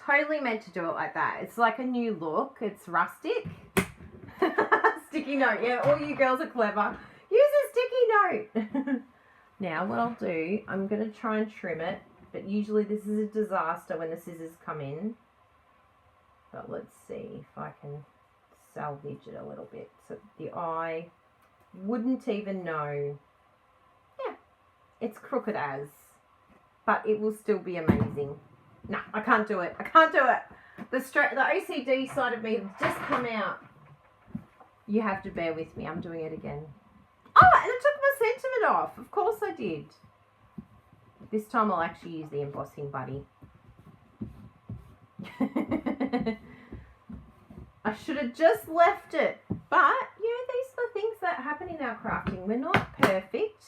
Totally meant to do it like that. It's like a new look. It's rustic. Sticky note. Yeah, all you girls are clever. Use a sticky note. Now, what I'll do, I'm going to try and trim it. But usually this is a disaster when the scissors come in. But let's see if I can salvage it a little bit. So the eye wouldn't even know. Yeah, it's crooked as. But it will still be amazing. No, I can't do it. I can't do it. The OCD side of me has just come out. You have to bear with me. I'm doing it again. Oh, and I took my sentiment off. Of course I did. This time I'll actually use the embossing buddy. I should have just left it. But, you know, these are the things that happen in our crafting. We're not perfect.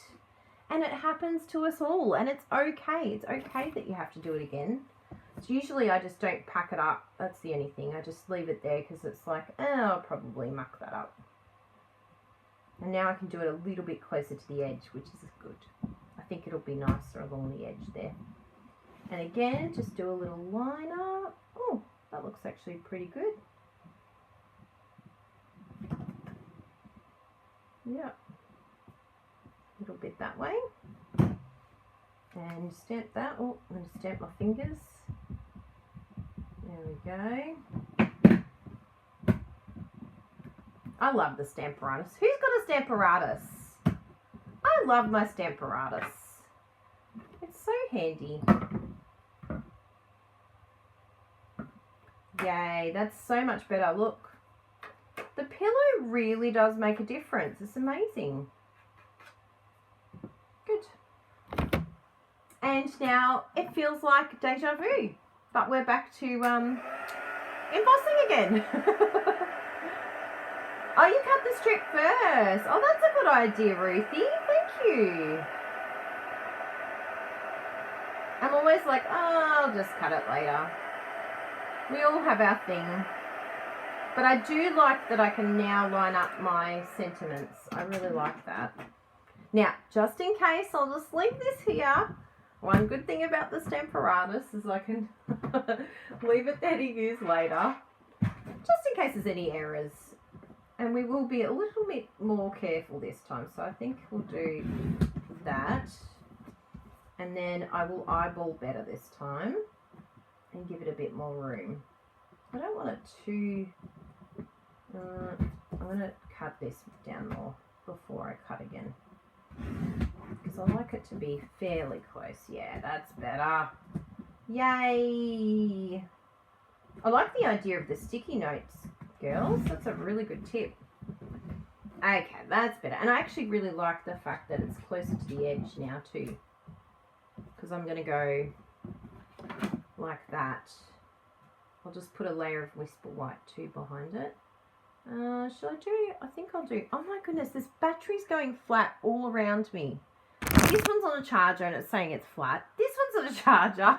And it happens to us all. And it's okay. It's okay that you have to do it again. So usually I just don't pack it up. That's the only thing. I just leave it there because it's like, I'll probably muck that up. And now I can do it a little bit closer to the edge, which is good. I think it'll be nicer along the edge there. And again, just do a little line up. Oh, that looks actually pretty good. Yeah. A little bit that way. And stamp that. Oh, I'm going to stamp my fingers. There we go. I love the Stamparatus. Who's got a Stamparatus? I love my Stamparatus. It's so handy. Yay, that's so much better. Look, the pillow really does make a difference. It's amazing. Good. And now it feels like deja vu, but we're back to embossing again. Oh, you cut the strip first. Oh, that's a good idea, Ruthie. Thank you. I'm always like, oh, I'll just cut it later. We all have our thing. But I do like that I can now line up my sentiments. I really like that. Now, just in case, I'll just leave this here. One good thing about the Stamparatus is I can leave it there to use later. Just in case there's any errors. And we will be a little bit more careful this time. So I think we'll do that. And then I will eyeball better this time. And give it a bit more room. I don't want it too... I'm going to cut this down more before I cut again. Because I like it to be fairly close. Yeah, that's better. Yay! I like the idea of the sticky notes, girls. That's a really good tip. Okay, that's better. And I actually really like the fact that it's closer to the edge now too. Because I'm going to go like that. I'll just put a layer of Whisper White too behind it. Should I do? I think I'll do. Oh my goodness, this battery's going flat all around me. This one's on a charger and it's saying it's flat. This one's on a charger.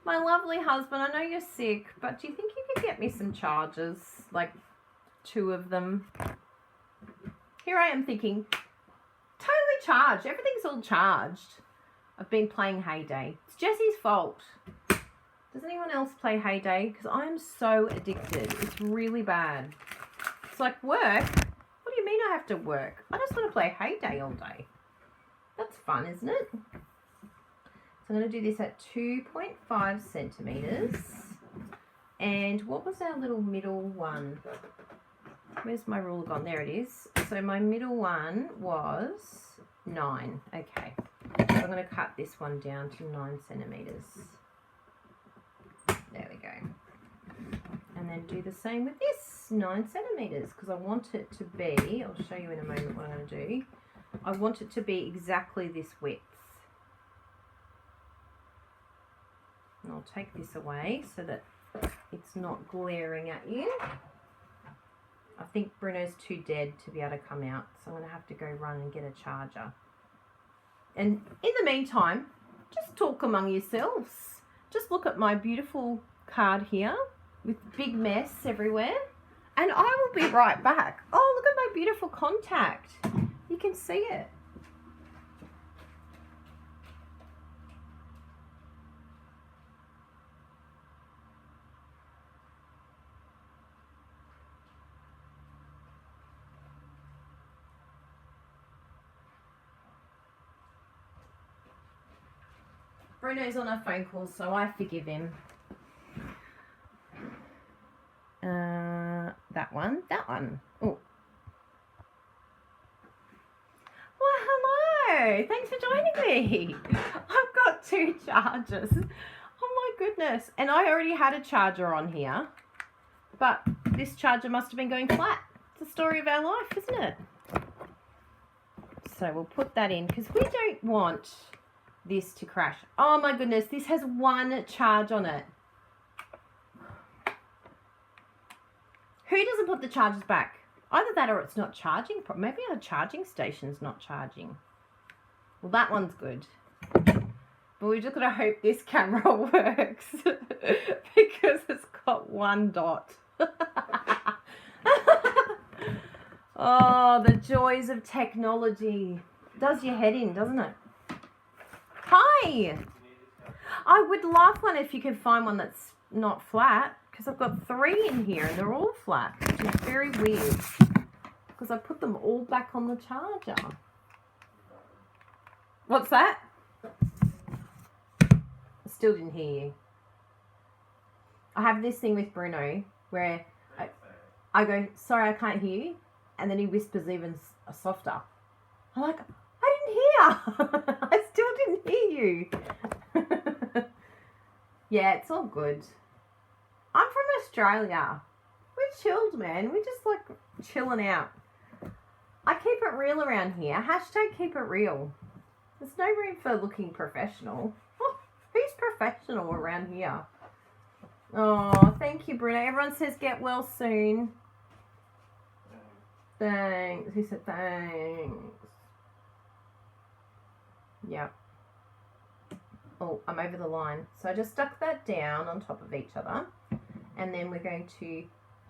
My lovely husband, I know you're sick, but do you think you could get me some chargers? Like 2 of them. Here I am thinking, totally charged. Everything's all charged. I've been playing Heyday. It's Jessie's fault. Does anyone else play Heyday? Because I am so addicted. It's really bad. It's like work. What do you mean I have to work? I just want to play Heyday all day. That's fun, isn't it? So I'm going to do this at 2.5 centimetres. And what was our little middle one? Where's my ruler gone? There it is. So my middle one was 9. Okay. So I'm going to cut this one down to 9 centimetres. There we go. And then do the same with this, 9 centimetres, because I want it to be, I'll show you in a moment what I'm going to do. I want it to be exactly this width. And I'll take this away so that it's not glaring at you. I think Bruno's too dead to be able to come out, so I'm going to have to go run and get a charger. And in the meantime, just talk among yourselves. Just look at my beautiful card here with big mess everywhere. And I will be right back. Oh, look at my beautiful contact. You can see it. Bruno's on a phone call, so I forgive him. That one. Oh. Well, hello. Thanks for joining me. I've got 2 chargers. Oh my goodness. And I already had a charger on here, but this charger must have been going flat. It's the story of our life, isn't it? So we'll put that in because we don't want this to crash. Oh my goodness, this has 1 charge on it. Who doesn't put the chargers back? Either that or it's not charging. Maybe our charging station's not charging. Well, that one's good. But we just got to hope this camera works because it's got 1 dot. Oh, the joys of technology. Does your head in, doesn't it? Hi! I would love one if you could find one that's not flat, because I've got 3 in here and they're all flat, which is very weird because I put them all back on the charger. What's that? I still didn't hear you. I have this thing with Bruno where I go, sorry, I can't hear you, and then he whispers even softer. I'm like, I didn't hear. I still didn't hear you. Yeah, it's all good. I'm from Australia. We're chilled, man. We're just like chilling out. I keep it real around here. Hashtag keep it real. There's no room for looking professional. Oh, who's professional around here? Oh, thank you, Bruno. Everyone says get well soon. Thanks. Who said thanks? Yep. Oh, I'm over the line. So I just stuck that down on top of each other. And then we're going to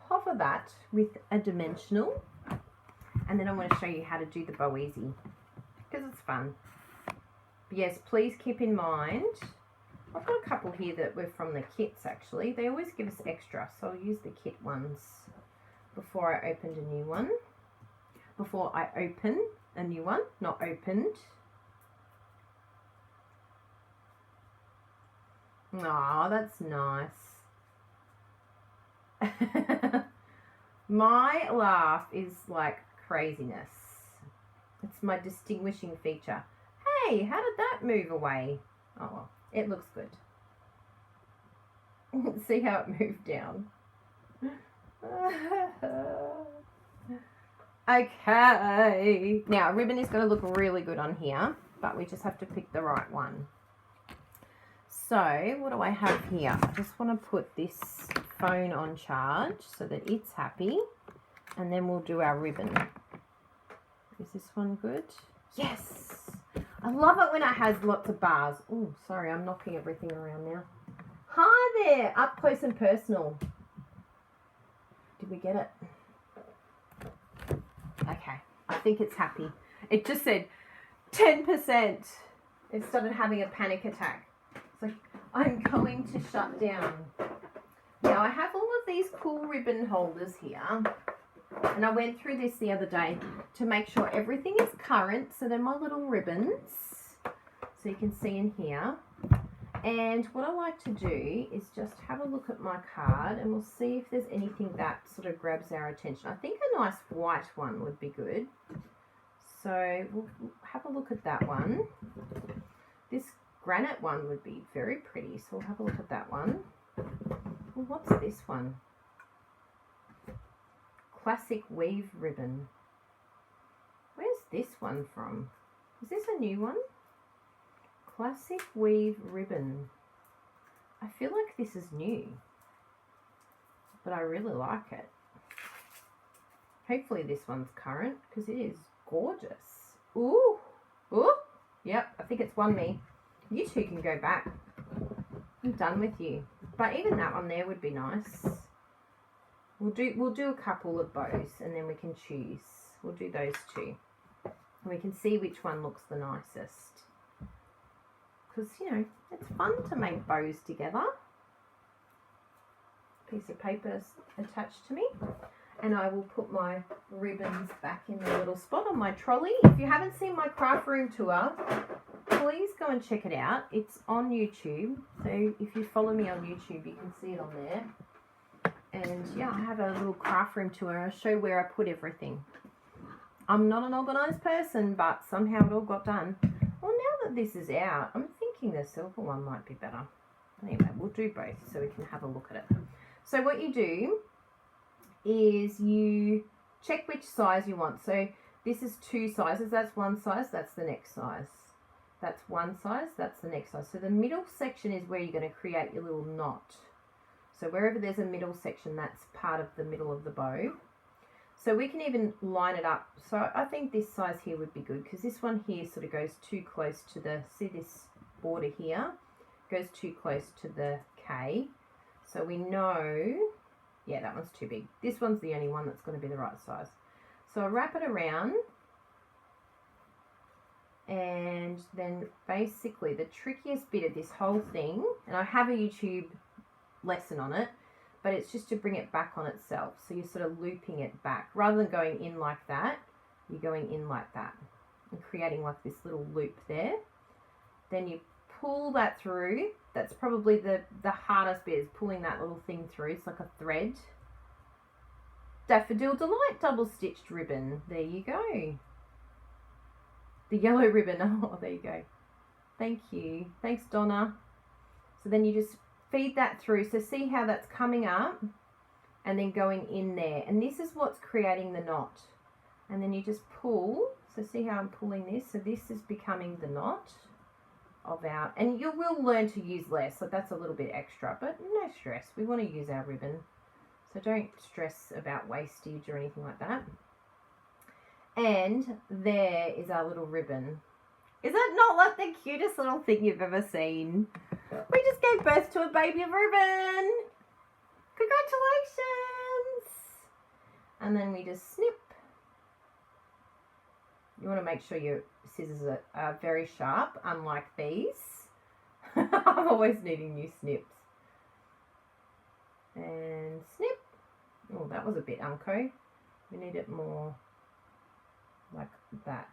hover that with a dimensional. And then I'm going to show you how to do the bow easy, because it's fun. But yes, please keep in mind, I've got a couple here that were from the kits actually. They always give us extra, so I'll use the kit ones before I opened a new one. Before I open a new one, not opened. Aw, that's nice. My laugh is like craziness. It's my distinguishing feature. Hey, how did that move away? Oh, well, it looks good. See how it moved down. Okay. Now, a ribbon is going to look really good on here, but we just have to pick the right one. So, what do I have here? I just want to put this phone on charge so that it's happy, and then we'll do our ribbon. Is this one good? Yes! I love it when it has lots of bars. Oh, sorry, I'm knocking everything around now. Hi there, up close and personal. Did we get it? Okay, I think it's happy. It just said 10%. It started having a panic attack. It's like, I'm going to shut down. Now, I have all of these cool ribbon holders here. And I went through this the other day to make sure everything is current. So they're my little ribbons. So you can see in here. And what I like to do is just have a look at my card and we'll see if there's anything that sort of grabs our attention. I think a nice white one would be good. So we'll have a look at that one. This granite one would be very pretty, so we'll have a look at that one. Well, what's this one? Classic weave ribbon. Where's this one from? Is this a new one? Classic weave ribbon. I feel like this is new, but I really like it. Hopefully this one's current because it is gorgeous. Ooh, ooh, yep, I think it's won me. You two can go back. I'm done with you. But even that one there would be nice. We'll do a couple of bows and then we can choose. We'll do those two. And we can see which one looks the nicest. Because, you know, it's fun to make bows together. Piece of paper attached to me. And I will put my ribbons back in the little spot on my trolley. If you haven't seen my craft room tour, please go and check it out. It's on YouTube. So if you follow me on YouTube, you can see it on there. And yeah, I have a little craft room tour. I'll show where I put everything. I'm not an organised person, but somehow it all got done. Well, now that this is out, I'm thinking the silver one might be better. Anyway, we'll do both so we can have a look at it. So what you do is you check which size you want. So this is two sizes. That's one size, that's the next size. That's one size, that's the next size. So the middle section is where you're going to create your little knot. So wherever there's a middle section, that's part of the middle of the bow. So we can even line it up. So I think this size here would be good because this one here sort of goes too close to the, see this border here? Goes too close to the K. So we know, yeah, that one's too big. This one's the only one that's going to be the right size. So I wrap it around. And then basically the trickiest bit of this whole thing, and I have a YouTube lesson on it, but it's just to bring it back on itself. So you're sort of looping it back. Rather than going in like that, you're going in like that and creating like this little loop there. Then you pull that through. That's probably the hardest bit, is pulling that little thing through. It's like a thread. Daffodil Delight double stitched ribbon. There you go. The yellow ribbon. Oh, there you go. Thank you. Thanks, Donna. So then you just feed that through. So see how that's coming up and then going in there. And this is what's creating the knot. And then you just pull. So see how I'm pulling this? So this is becoming the knot of our, and you will learn to use less. So that's a little bit extra, but no stress. We want to use our ribbon. So don't stress about wastage or anything like that. And there is our little ribbon. Is that not like the cutest little thing you've ever seen? We just gave birth to a baby Reuben. Congratulations. And then we just snip. You want to make sure your scissors are very sharp, unlike these. I'm always needing new snips. And snip. Oh, that was a bit unco. We need it more like that.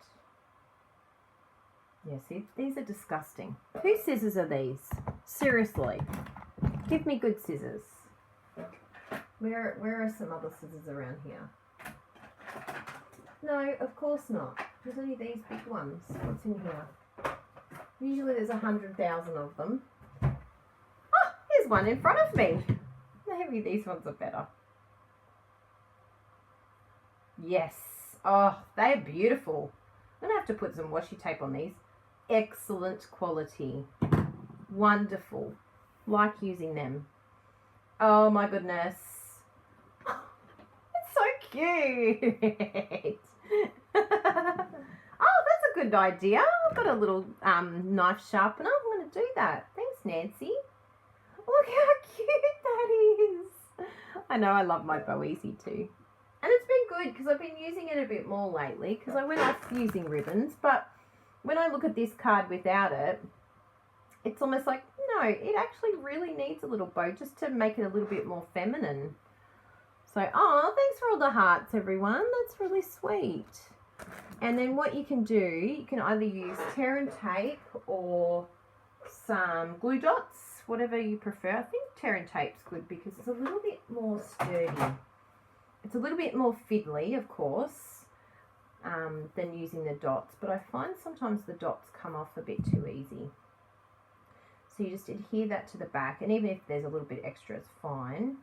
Yeah, see, these are disgusting. Whose scissors are these? Seriously. Give me good scissors. Where are some other scissors around here? No, of course not. There's only these big ones. What's in here? Usually there's 100,000 of them. Oh, here's one in front of me. Maybe these ones are better. Yes. Oh, they're beautiful. I'm going to have to put some washi tape on these. Excellent quality. Wonderful. Like using them. Oh my goodness. It's so cute. Oh, that's a good idea. I've got a little knife sharpener. I'm going to do that. Thanks, Nancy. Look how cute that is. I know I love my Bow Easy too. And it's been good because I've been using it a bit more lately because I went off using ribbons. But when I look at this card without it, it's almost like, no, it actually really needs a little bow just to make it a little bit more feminine. So, oh, thanks for all the hearts, everyone. That's really sweet. And then what you can do, you can either use tear and tape or some glue dots, whatever you prefer. I think tear and tape's good because it's a little bit more sturdy. It's a little bit more fiddly, of course, than using the dots. But I find sometimes the dots come off a bit too easy. So you just adhere that to the back. And even if there's a little bit extra, it's fine.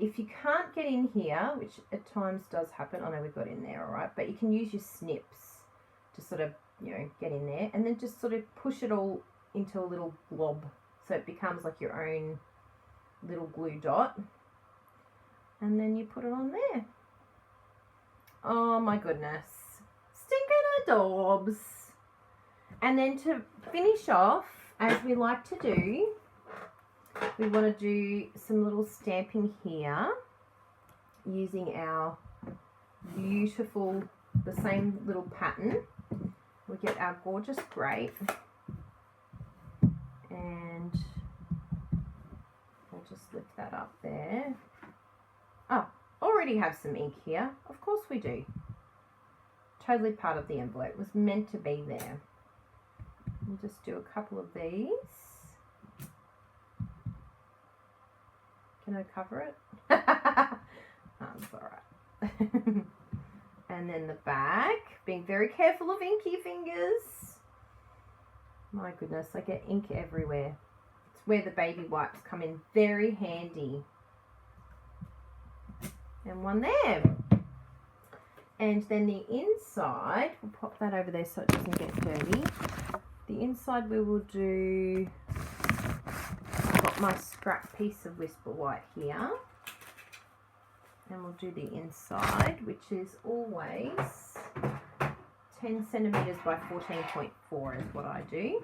If you can't get in here, which at times does happen, I know we've got in there, all right, but you can use your snips to sort of, you know, get in there and then just sort of push it all into a little blob so it becomes like your own little glue dot. And then you put it on there. Oh my goodness. Stinking adorbs. And then to finish off, as we like to do, we want to do some little stamping here using our beautiful, the same little pattern. We get our gorgeous grape and I'll just lift that up there. Oh, already have some ink here. Of course we do. Totally part of the envelope. It was meant to be there. We'll just do a couple of these. Can I cover it? It's all right. And then the back, being very careful of inky fingers. My goodness, I get ink everywhere. It's where the baby wipes come in very handy. And one there. And then the inside, we'll pop that over there so it doesn't get dirty. The inside we will do, I've got my scrap piece of Whisper White here. And we'll do the inside, which is always 10 centimetres by 14.4 is what I do.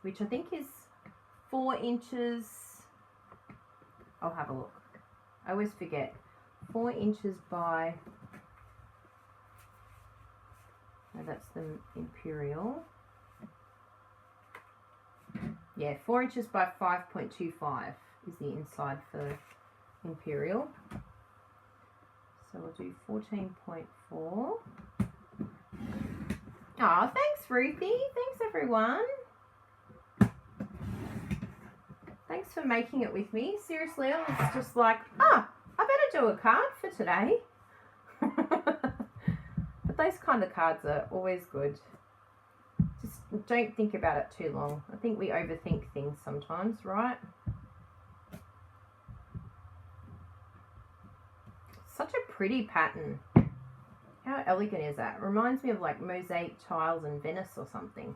Which I think is 4 inches. I'll have a look. I always forget. 4 inches by, no, that's the Imperial. Yeah, 4 inches by 5.25 is the inside for Imperial. So we'll do 14.4. Oh, thanks, Ruthie. Thanks, everyone. Thanks for making it with me. Seriously, I was just like, I better do a card for today. But those kind of cards are always good. Just don't think about it too long. I think we overthink things sometimes, right? Such a pretty pattern. How elegant is that? It reminds me of like mosaic tiles in Venice or something.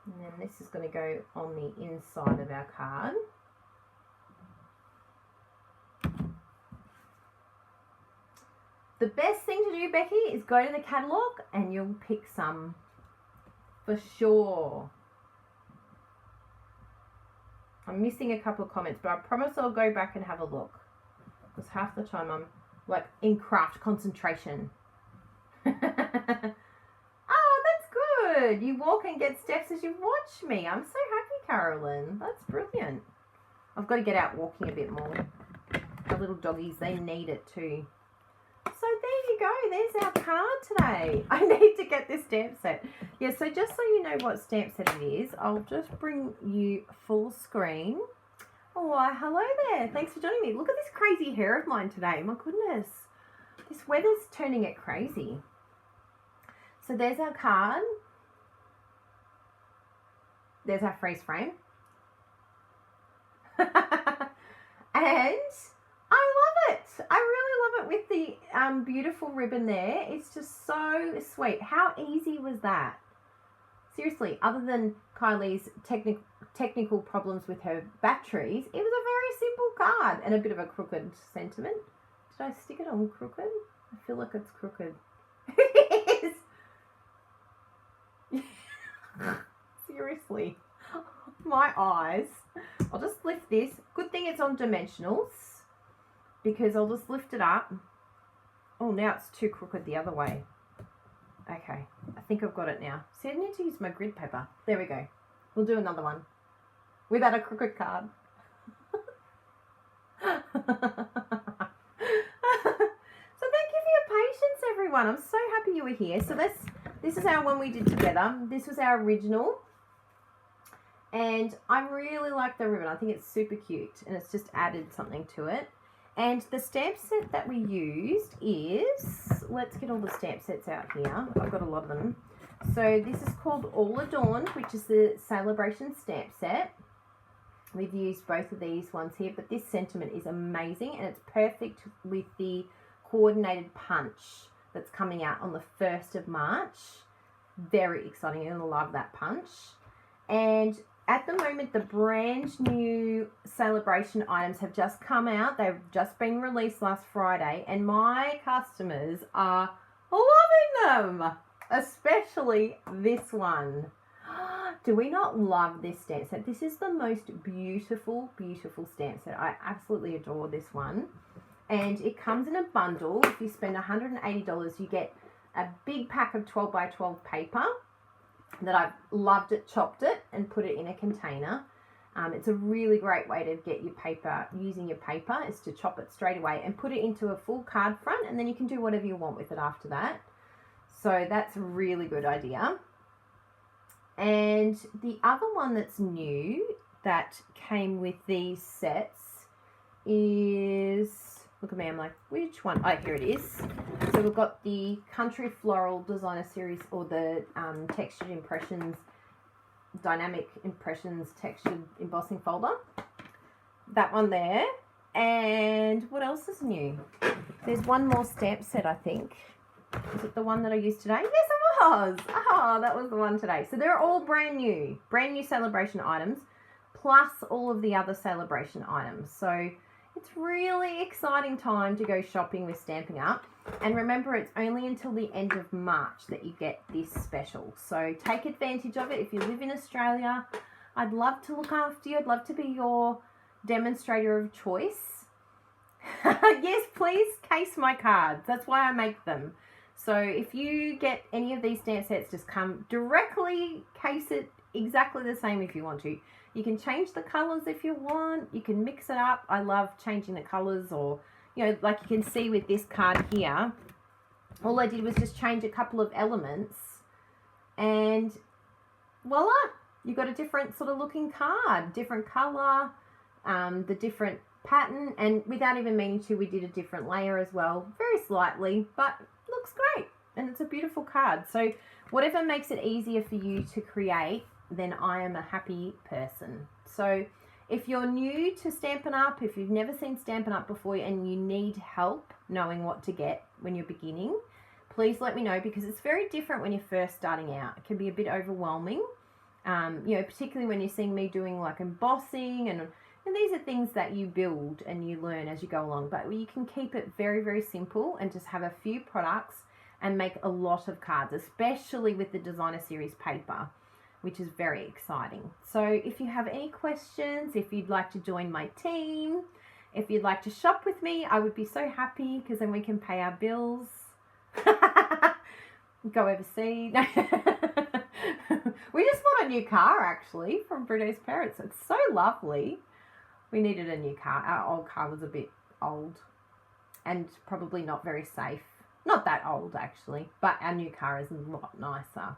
And then this is going to go on the inside of our card. the best thing to do, Becky, is go to the catalogue and you'll pick some for sure. I'm missing a couple of comments, but I promise I'll go back and have a look. Because half the time I'm like in craft concentration. Oh, that's good. You walk and get steps as you watch me. I'm so happy, Carolyn. That's brilliant. I've got to get out walking a bit more. The little doggies, they need it too. So there you go. There's our card today. I need to get this stamp set. Yeah, so just so you know what stamp set it is, I'll just bring you full screen. Oh, hello there. Thanks for joining me. Look at this crazy hair of mine today. My goodness. This weather's turning it crazy. So there's our card. There's our freeze frame. And I love it. I really love it with the beautiful ribbon there. It's just so sweet. How easy was that? Seriously, other than Kylie's technical problems with her batteries, it was a very simple card and a bit of a crooked sentiment. Did I stick it on crooked? I feel like it's crooked. It is. Seriously. My eyes. I'll just lift this. Good thing it's on dimensionals because I'll just lift it up. Oh, now it's too crooked the other way. Okay, I think I've got it now. See, I need to use my grid paper. There we go. We'll do another one without a crooked card. So thank you for your patience, everyone. I'm so happy you were here. So this is our one we did together. This was our original. And I really like the ribbon. I think it's super cute and it's just added something to it. And the stamp set that we used is, let's get all the stamp sets out here. I've got a lot of them. So this is called All Adorned, which is the Celebration stamp set. We've used both of these ones here, but this sentiment is amazing and it's perfect with the coordinated punch that's coming out on the 1st of March. Very exciting. You're going to love that punch. And at the moment, the brand new celebration items have just come out. They've just been released last Friday, and my customers are loving them, especially this one. Do we not love this stamp set? This is the most beautiful, beautiful stamp set. I absolutely adore this one. And it comes in a bundle. If you spend $180, you get a big pack of 12 by 12 paper that I've loved it, chopped it, and put it in a container. It's a really great way to get your paper, using your paper, is to chop it straight away and put it into a full card front, and then you can do whatever you want with it after that. So that's a really good idea. And the other one that's new that came with these sets is, look at me, I'm like, which one? Oh, here it is. So we've got the Country Floral Designer Series, or the Textured Impressions, Dynamic Impressions Textured Embossing Folder. That one there. And what else is new? There's one more stamp set, I think. Is it the one that I used today? Yes, it was. Oh, that was the one today. So they're all brand new celebration items, plus all of the other celebration items. So it's really exciting time to go shopping with Stampin' Up. And remember, it's only until the end of March that you get this special. So take advantage of it. If you live in Australia, I'd love to look after you. I'd love to be your demonstrator of choice. Yes, please case my cards. That's why I make them. So if you get any of these stamp sets, just come directly, case it exactly the same if you want to. You can change the colours if you want. You can mix it up. I love changing the colours, or, you know, like you can see with this card here, all I did was just change a couple of elements and voila, you got a different sort of looking card, different colour, the different pattern, and without even meaning to, we did a different layer as well, very slightly, but looks great and it's a beautiful card. So whatever makes it easier for you to create, then I am a happy person. So if you're new to Stampin' Up, if you've never seen Stampin' Up before and you need help knowing what to get when you're beginning, please let me know, because it's very different when you're first starting out. It can be a bit overwhelming, you know, particularly when you're seeing me doing like embossing and, you And these are things that you build and you learn as you go along, but you can keep it very, very simple and just have a few products and make a lot of cards, especially with the designer series paper, which is very exciting. So if you have any questions, if you'd like to join my team, if you'd like to shop with me, I would be so happy, because then we can pay our bills, go overseas. We just bought a new car, actually, from Bruno's parents. It's so lovely. We needed a new car. Our old car was a bit old and probably not very safe. Not that old, actually, but our new car is a lot nicer.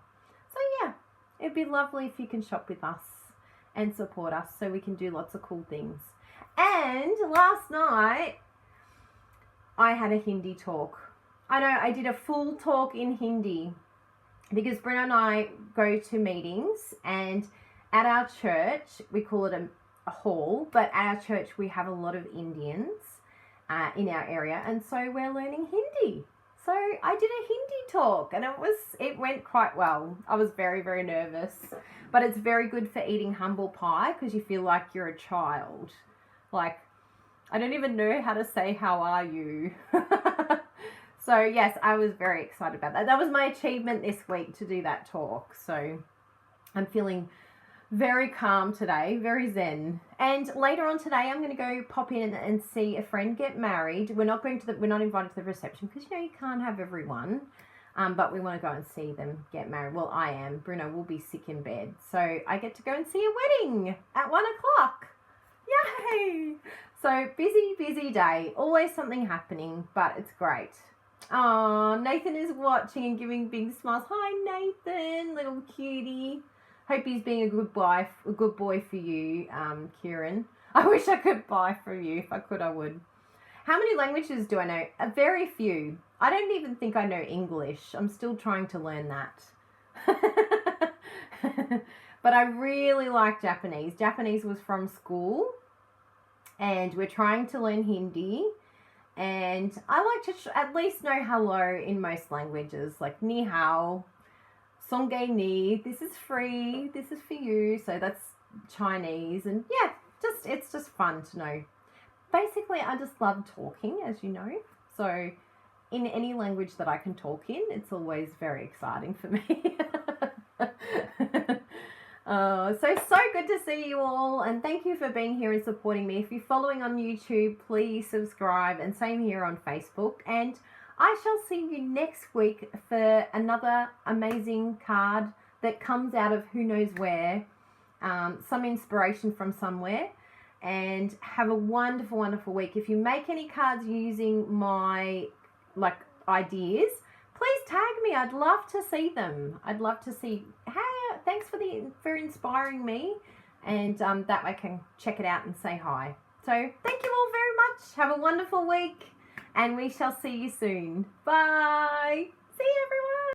So yeah, it'd be lovely if you can shop with us and support us so we can do lots of cool things. And last night, I had a Hindi talk. I know, I did a full talk in Hindi because Bruno and I go to meetings, and at our church, we call it a hall, but at our church, we have a lot of Indians in our area, and so we're learning Hindi. So I did a Hindi talk, and it went quite well. I was very, very nervous, but it's very good for eating humble pie because you feel like you're a child. Like, I don't even know how to say how are you. So yes, I was very excited about that. That was my achievement this week, to do that talk. So I'm feeling very calm today, very zen. And later on today, I'm going to go pop in and see a friend get married. We're not invited to the reception because, you know, you can't have everyone. But we want to go and see them get married. Well, I am. Bruno will be sick in bed. So I get to go and see a wedding at 1 o'clock. Yay! So busy day. Always something happening, but it's great. Oh, Nathan is watching and giving big smiles. Hi, Nathan, little cutie. Hope he's being a good boy for you, Kieran. I wish I could buy from you. If I could, I would. How many languages do I know? Very few. I don't even think I know English. I'm still trying to learn that. But I really like Japanese. Japanese was from school, and we're trying to learn Hindi. And I like to at least know hello in most languages, like ni hao, songe ni, this is free, this is for you. So that's Chinese. And yeah, it's just fun to know. Basically, I just love talking, as you know. So in any language that I can talk in, it's always very exciting for me. So good to see you all, and thank you for being here and supporting me. If you're following on YouTube, please subscribe, and same here on Facebook. And I shall see you next week for another amazing card that comes out of who knows where, some inspiration from somewhere. And have a wonderful, wonderful week. If you make any cards using my ideas, please tag me. I'd love to see them. I'd love to see, hey, thanks for inspiring me. And that way I can check it out and say hi. So thank you all very much. Have a wonderful week, and we shall see you soon. Bye. See you, everyone.